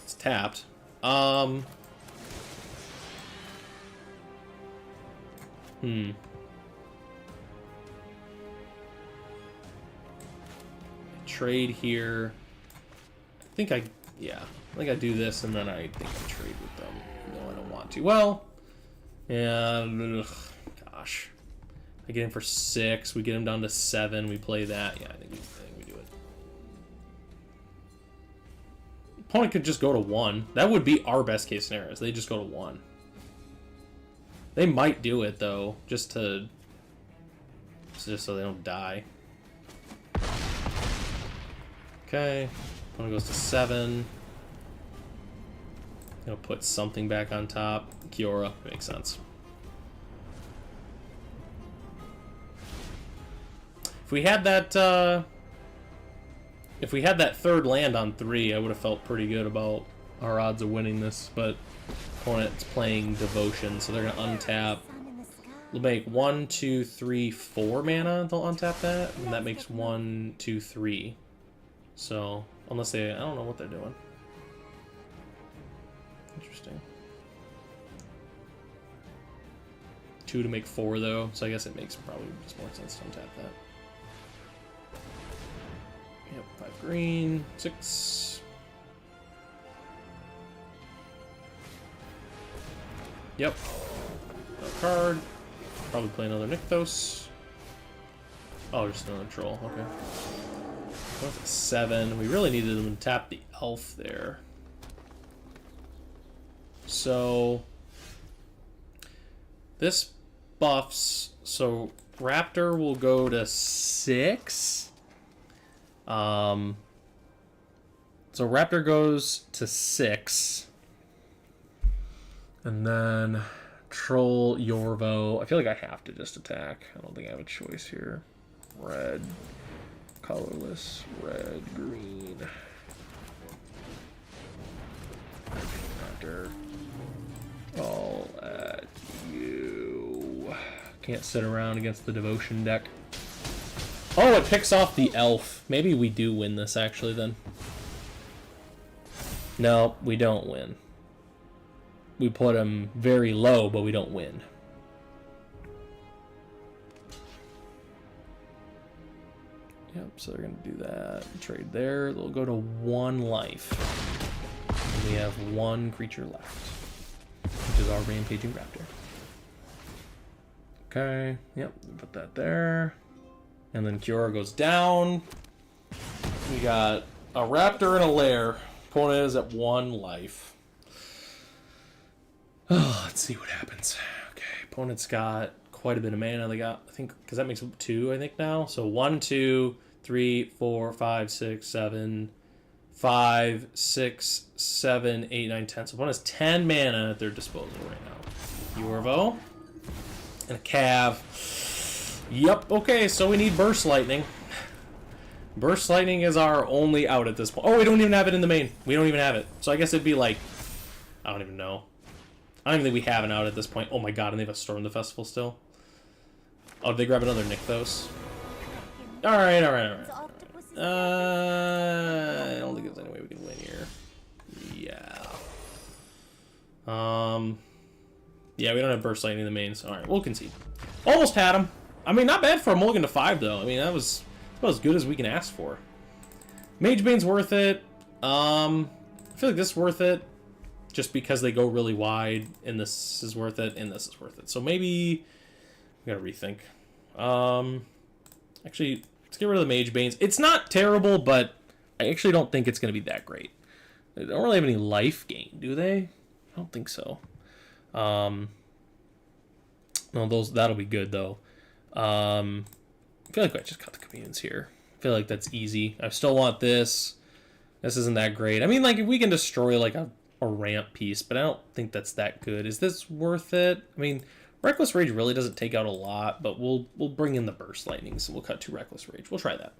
It's tapped. Trade here. I think I do this and then I think I trade with them. No, I don't want to. Well, yeah, gosh. I get him for 6. We get him down to 7. We play that. Yeah, I think we do it. Opponent could just go to 1. That would be our best case scenario. They just go to 1. They might do it though, just so they don't die. Okay, opponent goes to 7. Gonna put something back on top. Kiora makes sense. If we had that third land on 3, I would have felt pretty good about our odds of winning this, but opponent's playing Devotion, so they're gonna untap. They'll make 1, 2, 3, 4 mana. They'll untap that, and that makes 1, 2, 3. So unless I don't know what they're doing. Interesting. 2 to make 4 though, so I guess it makes probably just more sense to untap that. Yep, 5 green, 6. Yep. No card. Probably play another Nykthos. Oh, just another troll. Okay. 7. We really needed them to tap the elf there. So this buffs. So Raptor will go to 6. So Raptor goes to 6. And then Troll, Yorvo. I feel like I have to just attack. I don't think I have a choice here. Red. Colorless. Red. Green. Raptor. All at you. Can't sit around against the Devotion deck. Oh, it picks off the elf. Maybe we do win this, actually, then. No, we don't win. We put him very low, but we don't win. Yep, so they're going to do that. Trade there. They'll go to 1 life. And we have 1 creature left, which is our Rampaging Raptor. Okay, yep, put that there. And then Kiora goes down. We got a Raptor and a Lair. Opponent is at 1 life. Oh, let's see what happens. Okay, opponent's got quite a bit of mana. They got, I think, because that makes 2, I think, now. So 1, 2, 3, 4, 5, 6, 7, 5, 6, 7, 8, 9, 10. So opponent has 10 mana at their disposal right now. Yorvo. And a Cav. Yep, okay, so we need Burst Lightning. Burst Lightning is our only out at this point. Oh, we don't even have it in the main. We don't even have it. So I guess it'd be like... I don't even know. I don't even think we have an out at this point. Oh my god, and they have a Storm the Festival still. Oh, did they grab another Nykthos? Alright. I don't think there's any way we can win here. Yeah. Yeah, we don't have Burst Lightning in the main, so alright, we'll concede. Almost had him. I mean, not bad for a mulligan to 5, though. I mean, that was about as good as we can ask for. Magebane's worth it. I feel like this is worth it, just because they go really wide, and this is worth it, and this is worth it. So maybe we gotta rethink. Actually, let's get rid of the Magebanes. It's not terrible, but I actually don't think it's gonna be that great. They don't really have any life gain, do they? I don't think so. No, that'll be good though. I feel like I just cut the communes here. I feel like that's easy. I still want this. This isn't that great. I mean, like, if we can destroy like a ramp piece, but I don't think that's that good. Is this worth it? I mean, Reckless Rage really doesn't take out a lot, but we'll bring in the Burst Lightning, so we'll cut 2 Reckless Rage. We'll try that.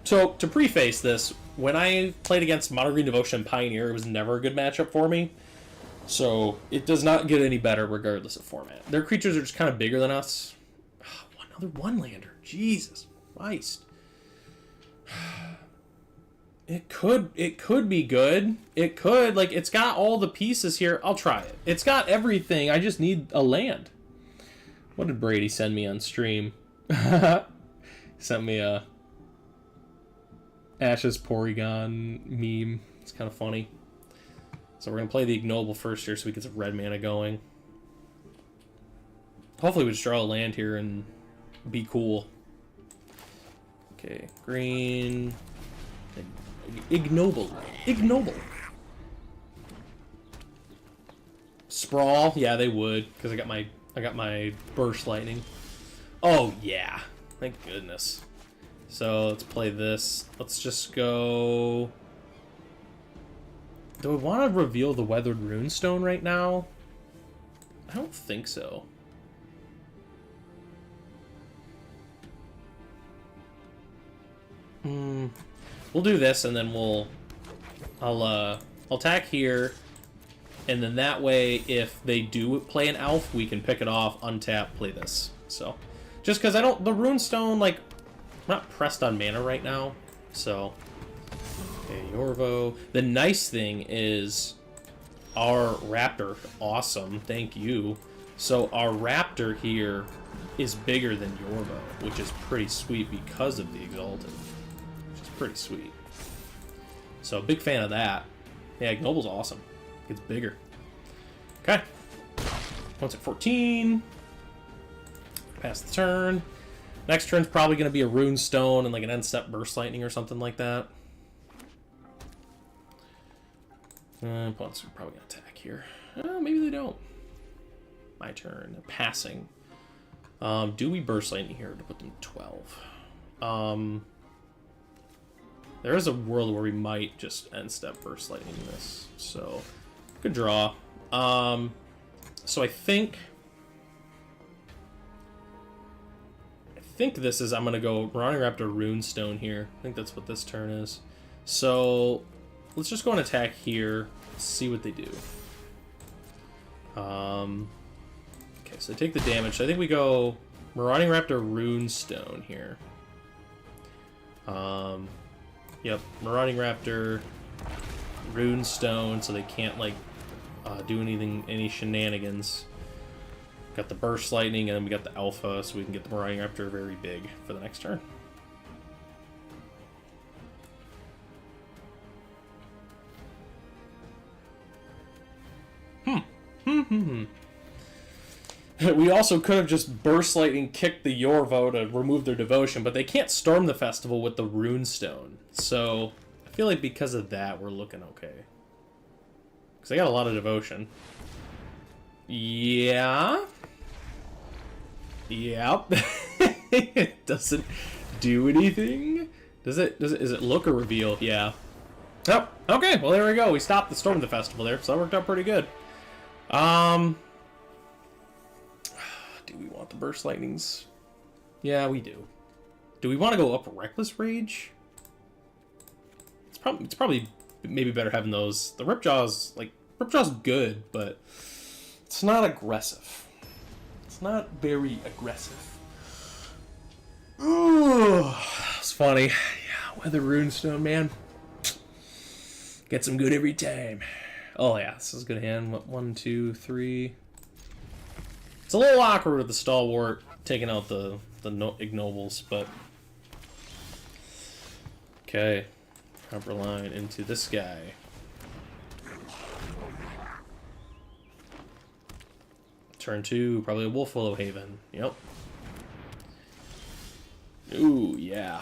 So, to preface this, when I played against Mono Green Devotion and Pioneer, it was never a good matchup for me. So, it does not get any better regardless of format. Their creatures are just kind of bigger than us. Another 1-lander. Jesus Christ. It could be good. It could. Like, it's got all the pieces here. I'll try it. It's got everything. I just need a land. What did Brady send me on stream? Sent me a Ashes Porygon meme. It's kind of funny. So we're going to play the Ignoble first here so we get some red mana going. Hopefully we just draw a land here and be cool. Okay, green... Ignoble. Sprawl, yeah, they would, because I got my Burst Lightning. Oh yeah, thank goodness. So let's play this. Let's just go. Do we want to reveal the Weathered Runestone right now? I don't think so. We'll do this, and then I'll attack here, and then that way, if they do play an elf, we can pick it off, untap, play this. So, just because the Runestone, like, I'm not pressed on mana right now, so. Okay, Yorvo. The nice thing is, our Raptor, awesome, thank you. So, our Raptor here is bigger than Yorvo, which is pretty sweet because of the Exalted. Pretty sweet. So, big fan of that. Yeah, Ignoble's awesome. Gets bigger. Okay. Once at 14. Pass the turn. Next turn's probably going to be a Runestone and like an end step Burst Lightning or something like that. Opponents are probably going to attack here. Maybe they don't. My turn. Passing. Do we Burst Lightning here to put them 12? There is a world where we might just end step Burst Lightning this. So, good draw. So I think this is, I'm going to go Marauding Raptor Runestone here. I think that's what this turn is. So, let's just go and attack here, see what they do. Okay, so they take the damage. So I think we go Marauding Raptor Runestone here. Yep, Marauding Raptor Runestone, so they can't, like, do any shenanigans. Got the Burst Lightning, and then we got the Alpha, so we can get the Marauding Raptor very big for the next turn. We also could have just Burst Lightning kicked the Yorvo to remove their devotion, but they can't storm the festival with the Runestone. So, I feel like because of that, we're looking okay. Because they got a lot of devotion. Yeah. Yep. It doesn't do anything. Is it look or reveal? Yeah. Oh, okay. Well, there we go. We stopped the storm of the festival there, so that worked out pretty good. Do we want the Burst Lightnings? Yeah, we do. Do we want to go up Reckless Rage? It's probably maybe better having those. The Ripjaw's good, but it's not aggressive. It's not very aggressive. Ooh, it's funny. Yeah, Weather Runestone, man. Gets them good every time. Oh yeah, this is a good hand. What, 1, 2, 3. It's a little awkward with the Stalwart taking out the ignobles, but okay. Upper line into this guy. Turn 2, probably a Wolf Willow Haven. Yep. Ooh, yeah.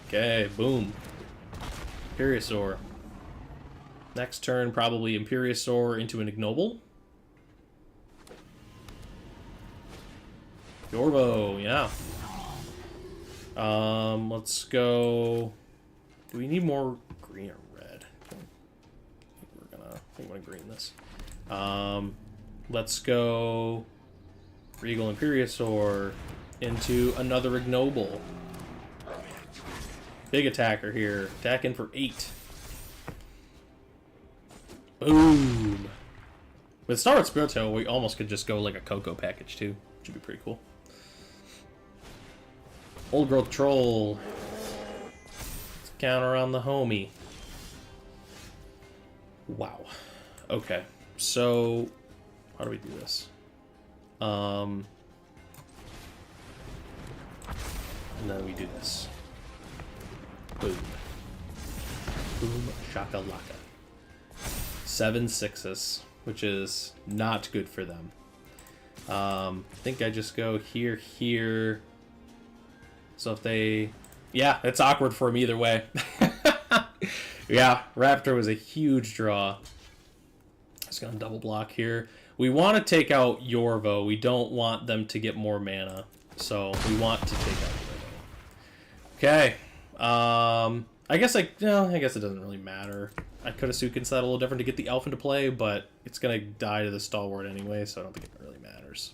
Okay, boom. Imperiosaur. Next turn, probably Imperiosaur into an ignoble. Yorvo, yeah. Let's go. Do we need more green or red? I think we're gonna green this. Let's go Regal Imperiosaur into another ignoble. Big attacker here. Attacking for 8. Boom. With Starward Spirito, we almost could just go like a Cocoa package too, which would be pretty cool. Old Growth Troll. Let's counter on the homie. Wow. Okay. So, how do we do this? And then we do this. Boom. Boom shakalaka. 7 6s, which is not good for them. I think I just go here, here. So if they... Yeah, it's awkward for them either way. Yeah, Raptor was a huge draw. Just gonna double block here. We want to take out Yorvo. We don't want them to get more mana. So we want to take out Yorvo. Okay. I guess it doesn't really matter. I could have Suiken that a little different to get the elf into play, but it's gonna die to the Stalwart anyway, so I don't think it really matters.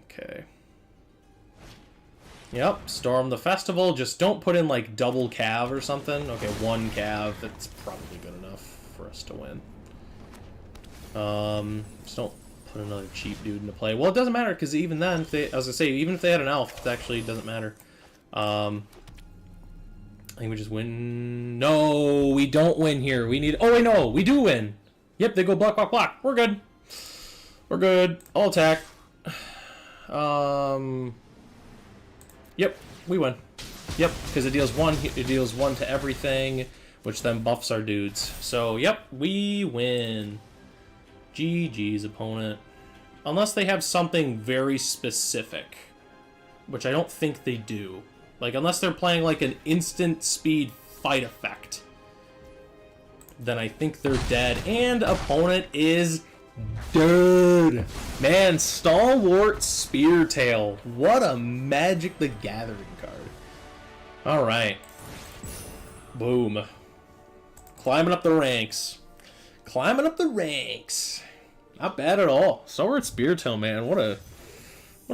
Okay. Yep, storm the festival. Just don't put in like double cav or something. Okay, 1 cav. That's probably good enough for us to win. Just don't put another cheap dude into play. Well, it doesn't matter because even then, if they, as I say, even if they had an elf, it actually doesn't matter. I think we just win. No, we don't win here. We need. Oh wait, no, we do win. Yep, they go block, block, block. We're good. We're good. All attack. Yep, we win. Yep, because it deals 1. It deals 1 to everything, which then buffs our dudes. So yep, we win. GG's opponent. Unless they have something very specific, which I don't think they do. Like, unless they're playing like an instant speed fight effect, then I think they're dead. And opponent is Dude. Man, Stalwart Speartail. What a Magic the Gathering card. Alright. Boom. Climbing up the ranks. Climbing up the ranks. Not bad at all. Stalwart Speartail, man. What a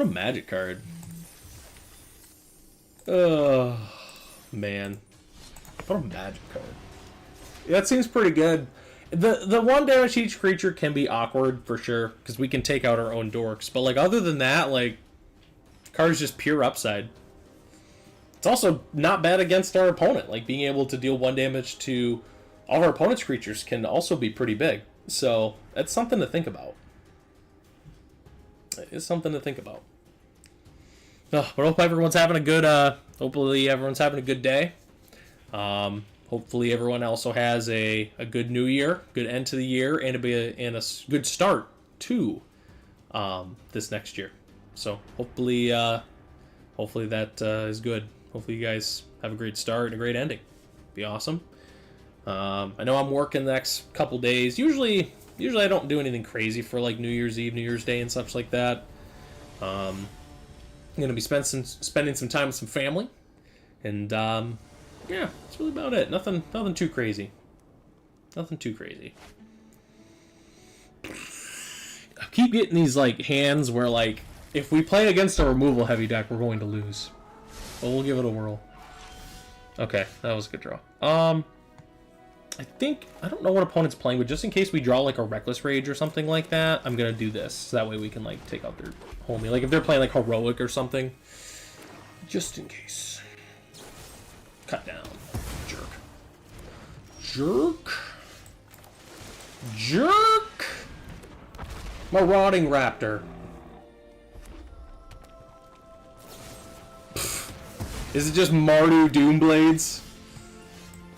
Magic card. Oh, man. What a Magic card. That seems pretty good. The 1 damage each creature can be awkward for sure, because we can take out our own dorks. But like other than that, like, card's just pure upside. It's also not bad against our opponent. Like being able to deal 1 damage to all of our opponent's creatures can also be pretty big. So that's something to think about. It's something to think about. Oh, but I hope everyone's having a good. Hopefully everyone's having a good day. Hopefully everyone also has a good new year, good end to the year, and a good start to this next year. So hopefully that is good. Hopefully you guys have a great start and a great ending. Be awesome. I know I'm working the next couple days. Usually I don't do anything crazy for like New Year's Eve, New Year's Day, and such like that. I'm gonna be spending some time with some family, and yeah, that's really about it. Nothing too crazy. Nothing too crazy. I keep getting these like hands where like if we play against a removal heavy deck, we're going to lose. But we'll give it a whirl. Okay, that was a good draw. I don't know what opponent's playing, but just in case we draw like a Reckless Rage or something like that, I'm gonna do this. So that way we can like take out their homie. Like if they're playing like Heroic or something. Just in case. Cut down. Jerk. Jerk. Jerk. Marauding Raptor. Pfft. Is it just Mardu Doomblades?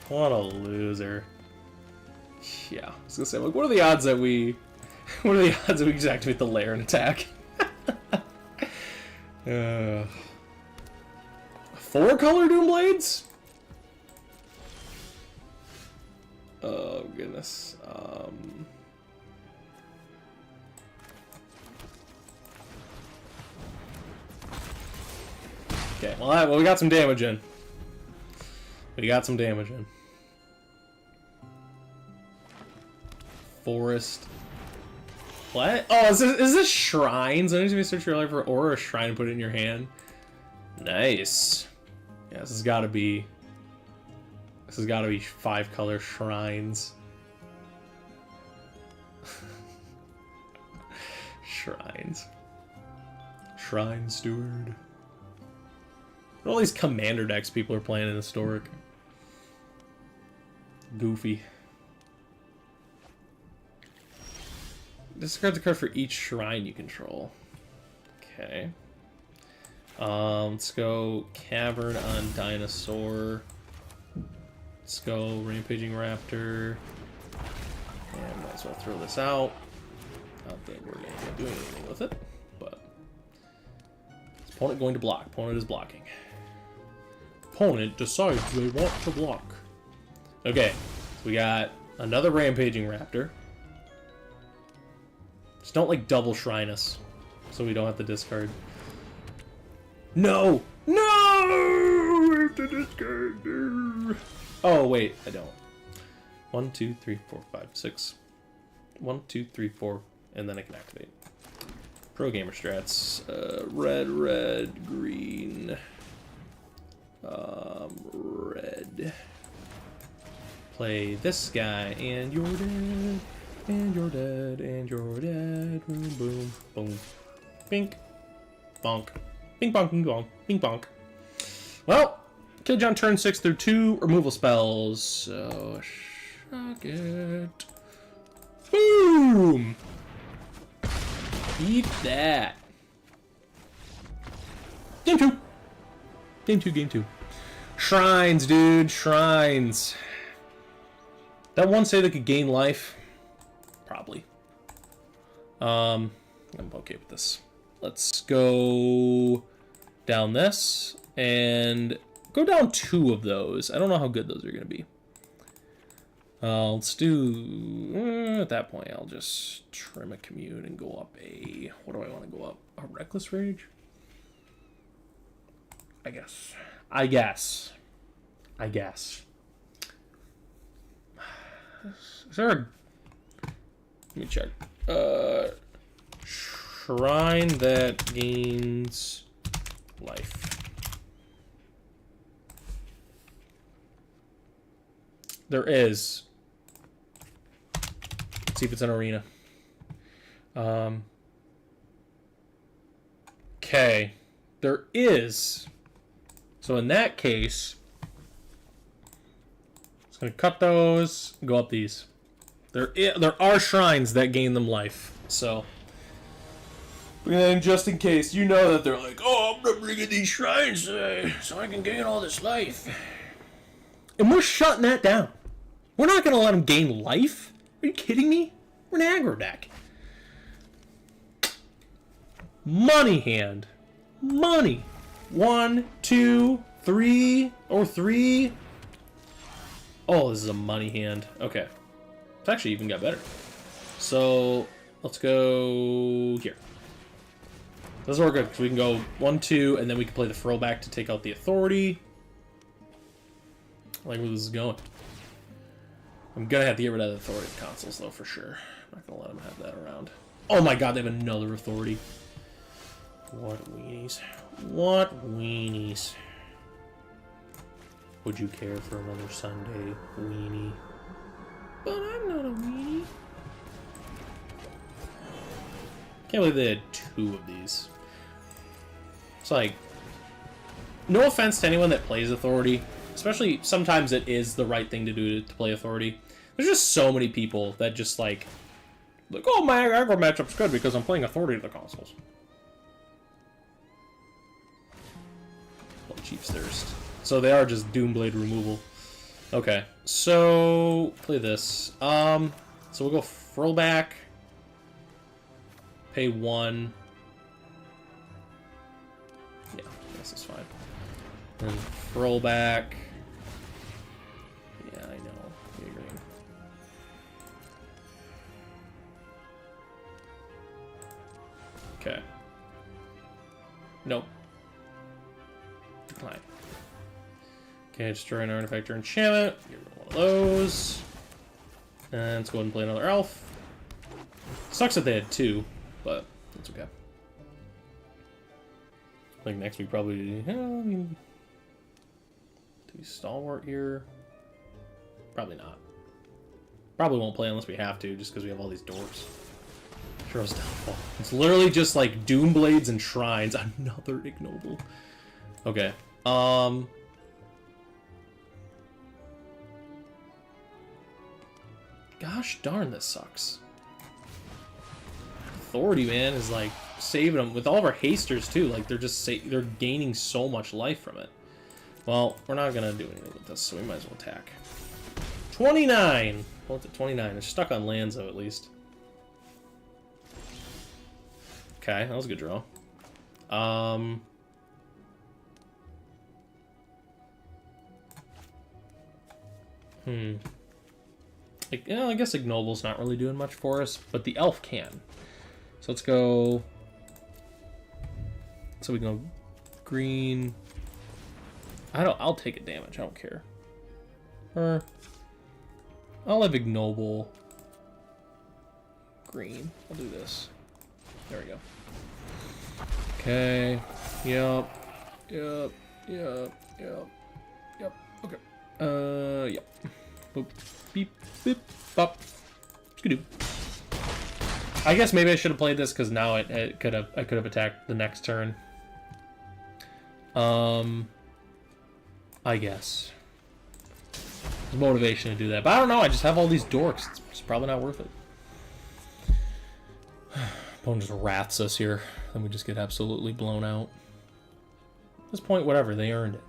What a loser. Yeah, I was gonna say, like, what are the odds that we just activate the lair and attack? 4-color Doomblades? Oh goodness. Okay, well we got some damage in. Forest. What? Oh, is this shrines? I need to search your life for Aura Shrine and put it in your hand. Nice. Yeah, this has got to be 5-color shrines. Shrines. Shrine Steward. What are all these commander decks people are playing in Historic? Goofy. Discard the card for each shrine you control. Okay. Let's go Cavern on Dinosaur. Let's go Rampaging Raptor. And might as well throw this out. Not that we're going to be doing anything with it, but opponent going to block. Opponent is blocking. Opponent decides they want to block. Okay, so we got another Rampaging Raptor. Just don't like double shrine us, so we don't have to discard. No! No! I have to discard. No. Oh wait, I don't. 1, 2, 3, 4, 5, 6. 1, 2, 3, 4, and then I can activate. Pro Gamer strats. Red, green. Red. Play this guy, and you're dead. And you're dead, and you're dead. Boom, boom, boom. Bink. Bonk. Bing, bonk, bing, bonk. Bing, bonk. Well, killed you on turn 6 through 2 removal spells. So, shock it. Boom! Eat that. Game 2. Game 2. Shrines, dude. Shrines. That one say they could gain life? Probably. I'm okay with this. Let's go down this and go down 2 of those. I don't know how good those are going to be. Let's do... at that point, I'll just trim a commune and go up a... What do I want to go up? A Reckless Rage? I guess. Is there a... Let me check. Shrine that gains life. There is. Let's see if it's an arena. Okay. There is. So in that case, just gonna cut those, go up these. There are shrines that gain them life. So, and just in case, you know that they're like, oh, I'm gonna bring in these shrines so I can gain all this life. And we're shutting that down. We're not gonna let them gain life. Are you kidding me? We're an aggro deck. Money hand. Money. 1, 2, 3, or 3. Oh, this is a money hand. Okay. It's actually even got better. So, let's go here. This will work good, because we can go 1, 2, and then we can play the throwback to take out the authority. I like where this is going. I'm gonna have to get rid of the authority consoles, though, for sure. I'm not gonna let them have that around. Oh my god, they have another authority. What weenies. What weenies. Would you care for another Sunday weenie? But I'm not a weenie. Can't believe they had 2 of these. It's like, no offense to anyone that plays Authority, especially sometimes it is the right thing to do to play Authority. There's just so many people that just like, oh, my aggro matchup's good because I'm playing Authority to the consoles. Well, Chief's Thirst. So they are just Doomblade removal. Okay, so play this. So we'll go throwback. Pay 1. Yeah, this is fine. And throwback. Yeah, I know. You're green. Okay. Nope. Decline. Okay, destroy an artifact or enchantment. Get rid of one of those. And let's go ahead and play another elf. Sucks that they had 2, but that's okay. I think next week probably, I mean, do we stalwart here? Probably not. Probably won't play unless we have to, just because we have all these dwarves. Hero's Downfall. It's literally just like Doomblades and Shrines. Another ignoble. Okay. Gosh darn, this sucks. Authority, man, is like saving them with all of our hasters too. Like they're just they're gaining so much life from it. Well, we're not gonna do anything with this, so we might as well attack. 29. Well, it's at 29. It's stuck on lands though, at least. Okay, that was a good draw. I guess Ignoble's not really doing much for us, but the elf can. So let's go. So we can go green. I'll take a damage. I don't care. Or I'll have Ignoble. Green. I'll do this. There we go. Okay. Yep. Okay. Yep. Boop. Beep. Beep. Bop. Skidoo. I guess maybe I should have played this because now I could have attacked the next turn. I guess. There's motivation to do that, but I don't know. I just have all these dorks. It's probably not worth it. Opponent just wraths us here, then we just get absolutely blown out. At this point, whatever, they earned it.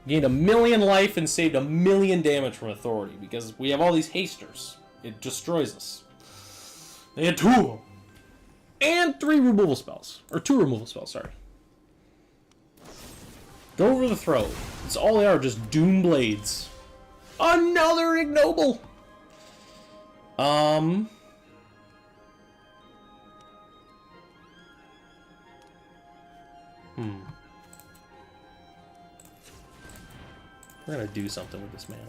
Gained 1,000,000 life and saved 1,000,000 damage from authority because we have all these hasters. It destroys us. They had 2 of them. And 3 removal spells. Or 2 removal spells, sorry. Go over the throat. It's all they are, just Doom Blades. Another Ignoble! Um... We're gonna do something with this mana.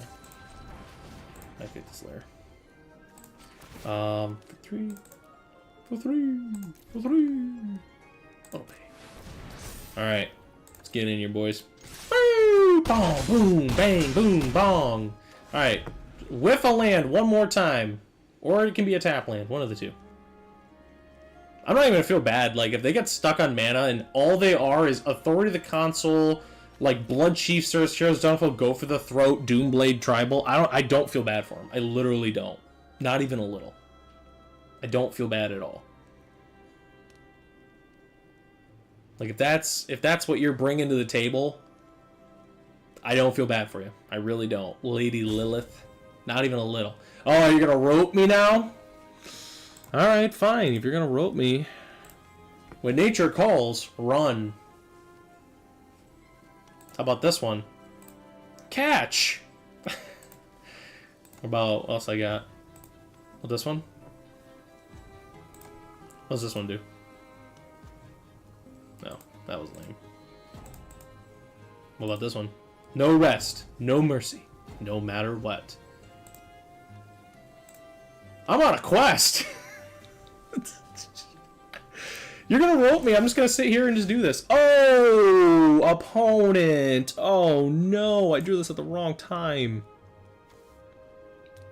Activate this layer. For three. Okay. Alright. Let's get in here, boys. Boom, bong, boom, bang, boom, bong. Alright. Whiff a land one more time. Or it can be a tap land. One of the two. I'm not even gonna feel bad. Like, if they get stuck on mana and all they are is Authority of the Console, like Blood Chief, Shadows Downfall, Go for the Throat, Doomblade, Tribal, I don't feel bad for them. I literally don't. Not even a little. I don't feel bad at all. Like, if that's what you're bringing to the table, I don't feel bad for you. I really don't. Lady Lilith. Not even a little. Oh, you're gonna rope me now? Alright, fine. If you're gonna rope me. When nature calls, run. How about this one? Catch! What else I got? What, this one? What does this one do? No, that was lame. What about this one? No rest, no mercy, no matter what. I'm on a quest! You're gonna rope me, I'm just gonna sit here and just do this. Oh, opponent! Oh no, I drew this at the wrong time.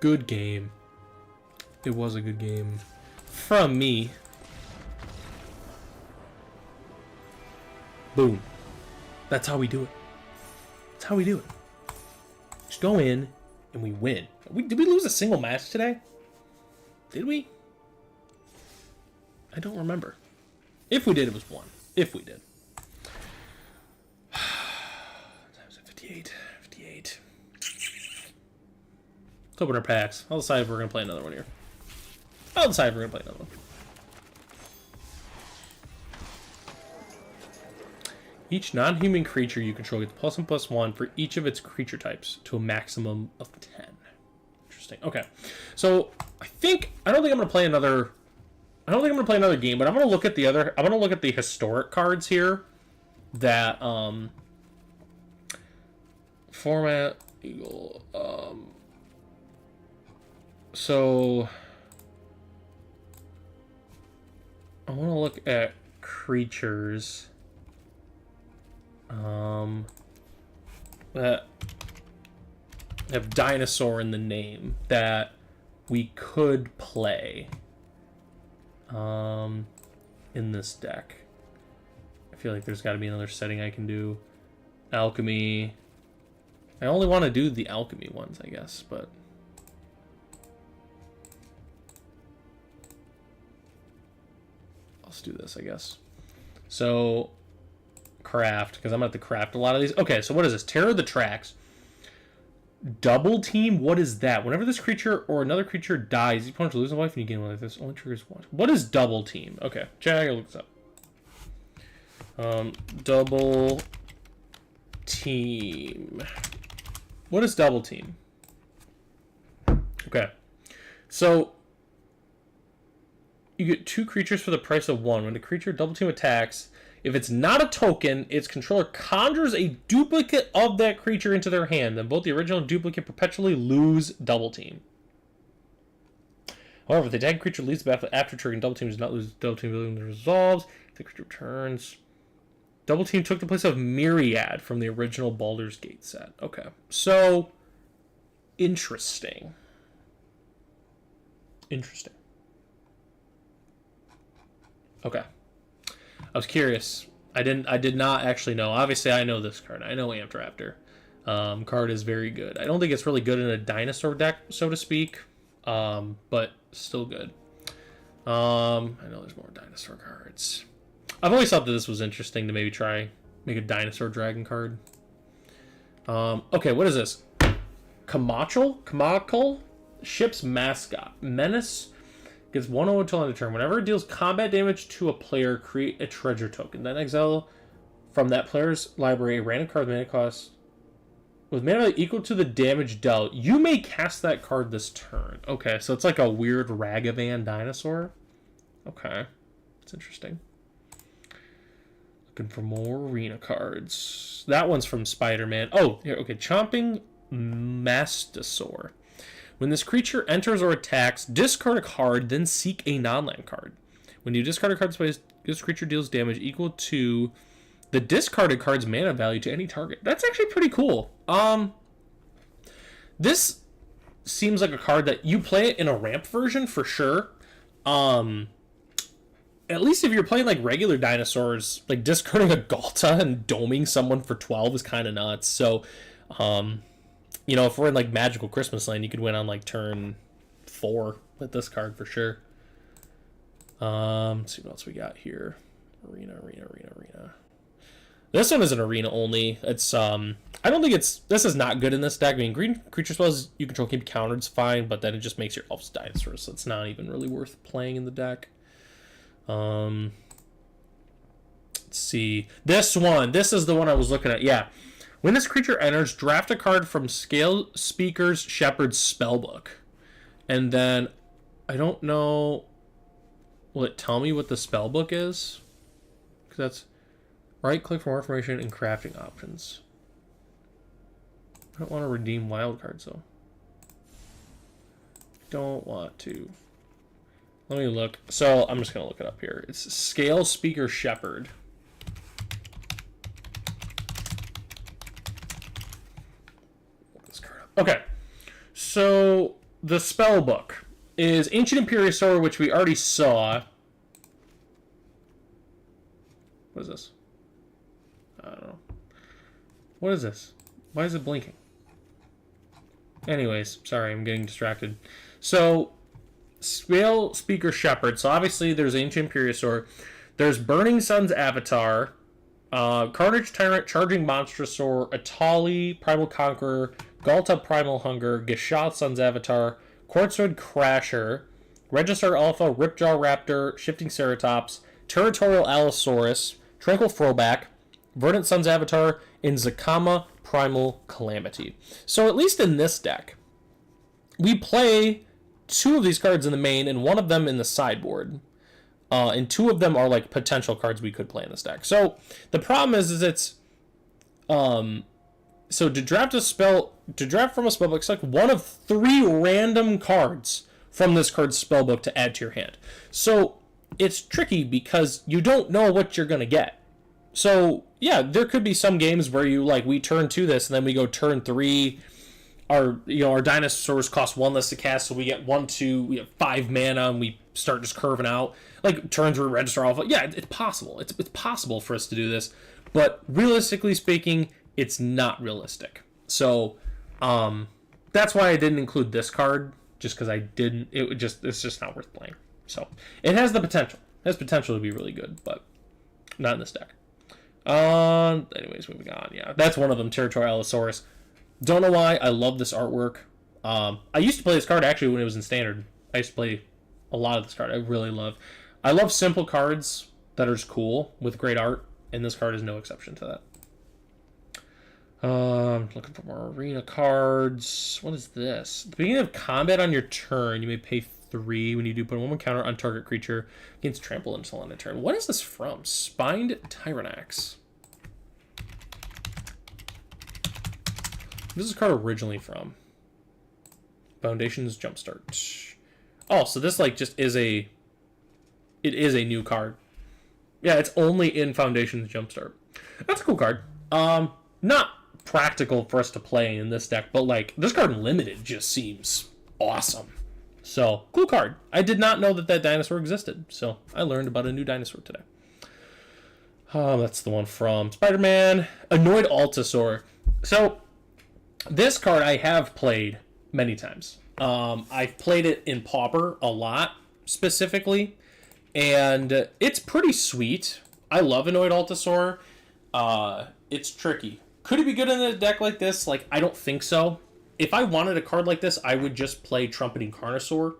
Good game. It was a good game. From me. Boom. That's how we do it. That's how we do it. Just go in and we win. Did we lose a single match today? Did we? I don't remember. If we did, it was one. If we did. That was 58. 58. Let's open our packs. I'll decide if we're going to play another one here. I'll decide if we're going to play another one. Each non-human creature you control gets +1/+1 for each of its creature types to a maximum of 10. Interesting. Okay. So, I don't think I'm going to play another game, but I'm going to look at the historic cards here that format Eagle so I want to look at creatures that have dinosaur in the name that we could play in this deck. I feel like there's got to be another setting I can do. Alchemy. I only want to do the alchemy ones, I guess, but let's do this, I guess. So craft, because I'm going to have to craft a lot of these. Okay, so what is this? Terror of the Tracks. Double team? What is that? Whenever this creature or another creature dies, the opponent loses a life and you gain one like this. Only triggers once. What is double team? Okay, check. I gotta look this up. Double team. What is double team? Okay, so you get 2 creatures for the price of 1. When the creature double team attacks, if it's not a token, its controller conjures a duplicate of that creature into their hand. Then both the original and duplicate perpetually lose double team. However, if the attack creature leaves the battle after triggering double team, does not lose double team ability when it resolves. If the creature returns. Double team took the place of Myriad from the original Baldur's Gate set. Okay. So, interesting. Interesting. Okay. I was curious. I did not actually know. Obviously, I know this card. I know Amped Raptor. Card is very good. I don't think it's really good in a dinosaur deck, so to speak, but still good. I know there's more dinosaur cards. I've always thought that this was interesting to maybe make a dinosaur dragon card. Okay, what is this? Kamacal? Ship's mascot. Menace. Gets 1/0 until end of turn. Whenever it deals combat damage to a player, create a treasure token. Then exile from that player's library a random card with mana cost With mana value equal to the damage dealt, you may cast that card this turn. Okay, so it's like a weird Ragavan dinosaur. Okay, that's interesting. Looking for more arena cards. That one's from Spider-Man. Oh, here, okay. Chomping Mastosaur. When this creature enters or attacks, discard a card, then seek a non-land card. When you discard a card, this creature deals damage equal to the discarded card's mana value to any target. That's actually pretty cool. This seems like a card that you play it in a ramp version for sure. At least if you're playing like regular dinosaurs, like discarding a Galta and doming someone for 12 is kind of nuts. So, if we're in like Magical Christmas Land, you could win on like turn 4 with this card for sure. Let's see what else we got here. Arena. This one is an arena only. It's I don't think this is not good in this deck. I mean, green creature spells you control can be countered, it's fine, but then it just makes your elves dinosaurs, so it's not even really worth playing in the deck. Let's see. This is the one I was looking at. Yeah. When this creature enters, draft a card from Scale Speaker's Shepherd's Spellbook. And then, I don't know, will it tell me what the spellbook is? Because that's right-click for more information and crafting options. I don't want to redeem wild cards, though. Don't want to. Let me look. So I'm just going to look it up here. It's Scale Speaker Shepherd. Look this card up. Okay. So the spell book is Ancient Imperiosaur, which we already saw. What is this? I don't know. What is this? Why is it blinking? Anyways, sorry, I'm getting distracted. So Scale Speaker Shepherd. So obviously there's Ancient Imperiosaur. There's Burning Sun's Avatar, Carnage Tyrant, Charging Monstrosaur, Atali, Primal Conqueror, Galta Primal Hunger, Gishath Sun's Avatar, Quartzwood Crasher, Register Alpha, Ripjaw Raptor, Shifting Ceratops, Territorial Allosaurus, Tranquil Throwback, Verdant Sun's Avatar, and Zakama Primal Calamity. So at least in this deck, we play 2 of these cards in the main and 1 of them in the sideboard. And 2 of them are like potential cards we could play in this deck. So the problem is it's so to draft from a spellbook, select 1 of 3 random cards from this card's spellbook to add to your hand. So it's tricky because you don't know what you're gonna get. So yeah, there could be some games where we turn 2 this and then we go turn 3. Our dinosaurs cost 1 less to cast, so we get 1/2. We have 5 mana, and we start just curving out. Like turn through Register Alpha. Yeah, it's possible. It's possible for us to do this, but realistically speaking, it's not realistic. So that's why I didn't include this card, just because I didn't. It's just not worth playing. So it has the potential. It has potential to be really good, but not in this deck. Anyways, moving on. Yeah, that's one of them. Territorial Allosaurus. Don't know why. I love this artwork. I used to play this card actually when it was in Standard. I used to play a lot of this card. I love simple cards that are just cool with great art, and this card is no exception to that. Looking for more arena cards. What is this? At the beginning of combat on your turn, you may pay 3 when you do put 1 counter on target creature against trample until on a turn. What is this from? Spined Tyrannax. This is a card originally from Foundation's Jumpstart. Oh, so this just is it is a new card. Yeah, it's only in Foundation's Jumpstart. That's a cool card. Not practical for us to play in this deck, but this card in Limited just seems awesome. So, cool card. I did not know that dinosaur existed, so I learned about a new dinosaur today. That's the one from Spider-Man. Annoyed Altasaur. So, this card I have played many times. I've played it in Pauper a lot, specifically, and it's pretty sweet. I love Annoyed Altasaur. It's tricky. Could it be good in a deck like this? I don't think so. If I wanted a card like this, I would just play Trumpeting Carnosaur.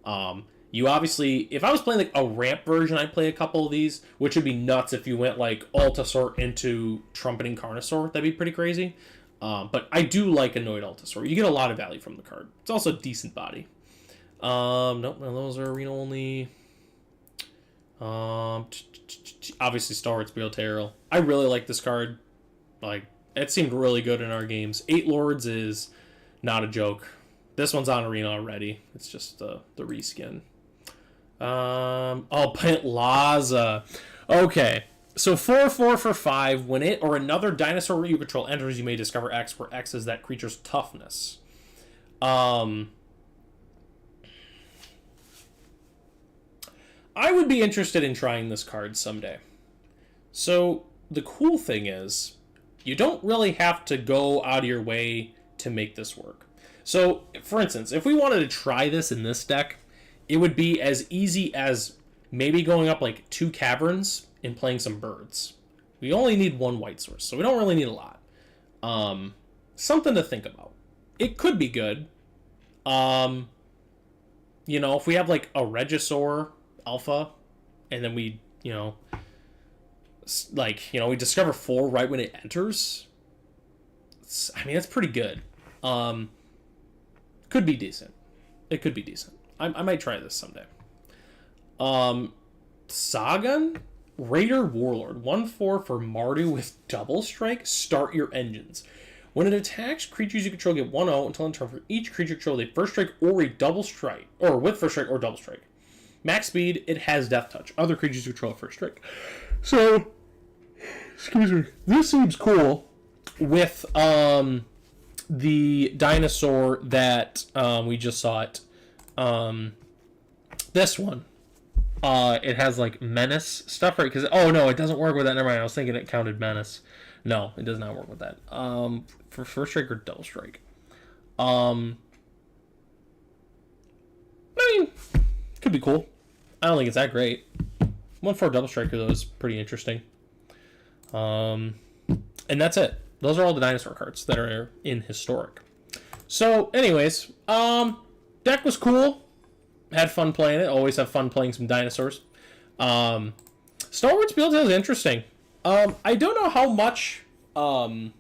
If I was playing a ramp version, I'd play a couple of these, which would be nuts if you went Altasaur into Trumpeting Carnosaur. That'd be pretty crazy. But I do like Annoyed Altasaur. You get a lot of value from the card. It's also a decent body. Nope, those are arena only. Obviously Stalwart Speartail. I really like this card. Like, it seemed really good in our games. 8 Lords is not a joke. This one's on arena already. It's just the reskin. Pint Laza. Okay. So 4/4 for 5. When it or another dinosaur you control enters, you may discover X, where X is that creature's toughness. I would be interested in trying this card someday. So the cool thing is, you don't really have to go out of your way to make this work. So, for instance, if we wanted to try this in this deck, it would be as easy as maybe going up like 2 caverns and playing some birds. We only need 1 white source, so we don't really need a lot. Something to think about. It could be good. If we have like a Regisaur Alpha, and then we discover 4 right when it enters. That's pretty good. Could be decent. It could be decent. I might try this someday. Sagan? Raider Warlord. 1/4 for Mardu with double strike. Start your engines. When it attacks, creatures you control get 1/0 until in turn for each creature control with a first strike or a double strike. Or with first strike or double strike. Max speed, it has Death Touch. Other creatures you control first strike. So, excuse me. This seems cool with the dinosaur that we just saw it. This one. It has like menace stuff, right? Because no, it doesn't work with that. Never mind. I was thinking it counted menace. No, it does not work with that. For first strike or double strike. Could be cool. I don't think it's that great. 1/4 double striker though is pretty interesting. And that's it. Those are all the dinosaur cards that are in Historic. So, anyways, deck was cool. Had fun playing it. Always have fun playing some dinosaurs. Stalwart Speartail is interesting. I don't know how much. I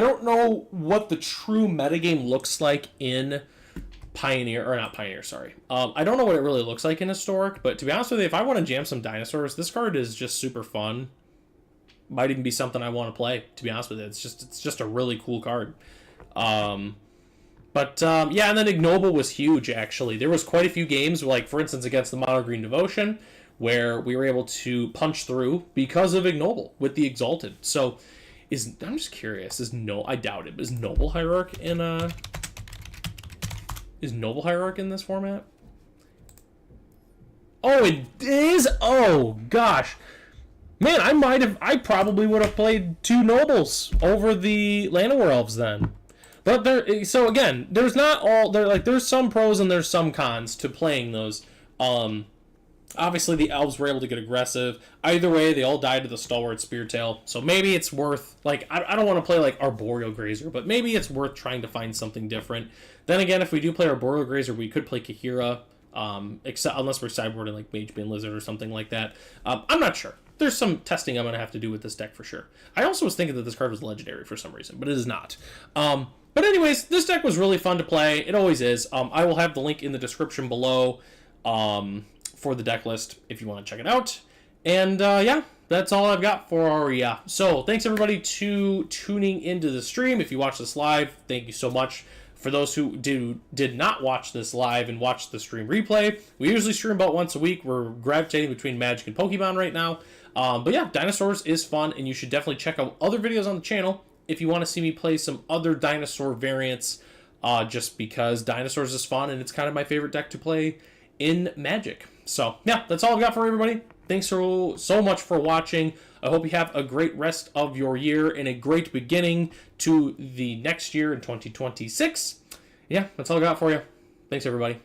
don't know what the true metagame looks like in Pioneer, or not Pioneer, sorry. I don't know what it really looks like in Historic, but to be honest with you, if I want to jam some dinosaurs, this card is just super fun. Might even be something I want to play, to be honest with you. It's just a really cool card. And then Ignoble was huge, actually. There was quite a few games, like, for instance, against the Mono Green Devotion, where we were able to punch through because of Ignoble with the Exalted. So, I'm just curious, I doubt it, but is Noble Hierarch in this format? Oh, it is? Oh, gosh. Man, I probably would have played 2 Nobles over the Llanowar Elves then. But there's some pros and there's some cons to playing those. Obviously the Elves were able to get aggressive. Either way, they all died to the Stalwart Speartail. So maybe it's worth, I don't want to play like Arboreal Grazer, but maybe it's worth trying to find something different. Then again, if we do play Arboreal Grazer, we could play Kahira, unless we're sideboarding like Magebane Lizard or something like that. I'm not sure. There's some testing I'm going to have to do with this deck for sure. I also was thinking that this card was legendary for some reason, but it is not. But anyways, this deck was really fun to play. It always is. I will have the link in the description below for the deck list if you want to check it out. And that's all I've got for you. So thanks everybody to tuning into the stream. If you watch this live, thank you so much. For those who did not watch this live and watch the stream replay, we usually stream about once a week. We're gravitating between Magic and Pokemon right now. But yeah, Dinosaurs is fun, and you should definitely check out other videos on the channel if you want to see me play some other dinosaur variants, just because Dinosaurs is fun, and it's kind of my favorite deck to play in Magic. So yeah, that's all I've got for everybody. Thanks so much for watching. I hope you have a great rest of your year and a great beginning to the next year in 2026. Yeah, that's all I got for you. Thanks, everybody.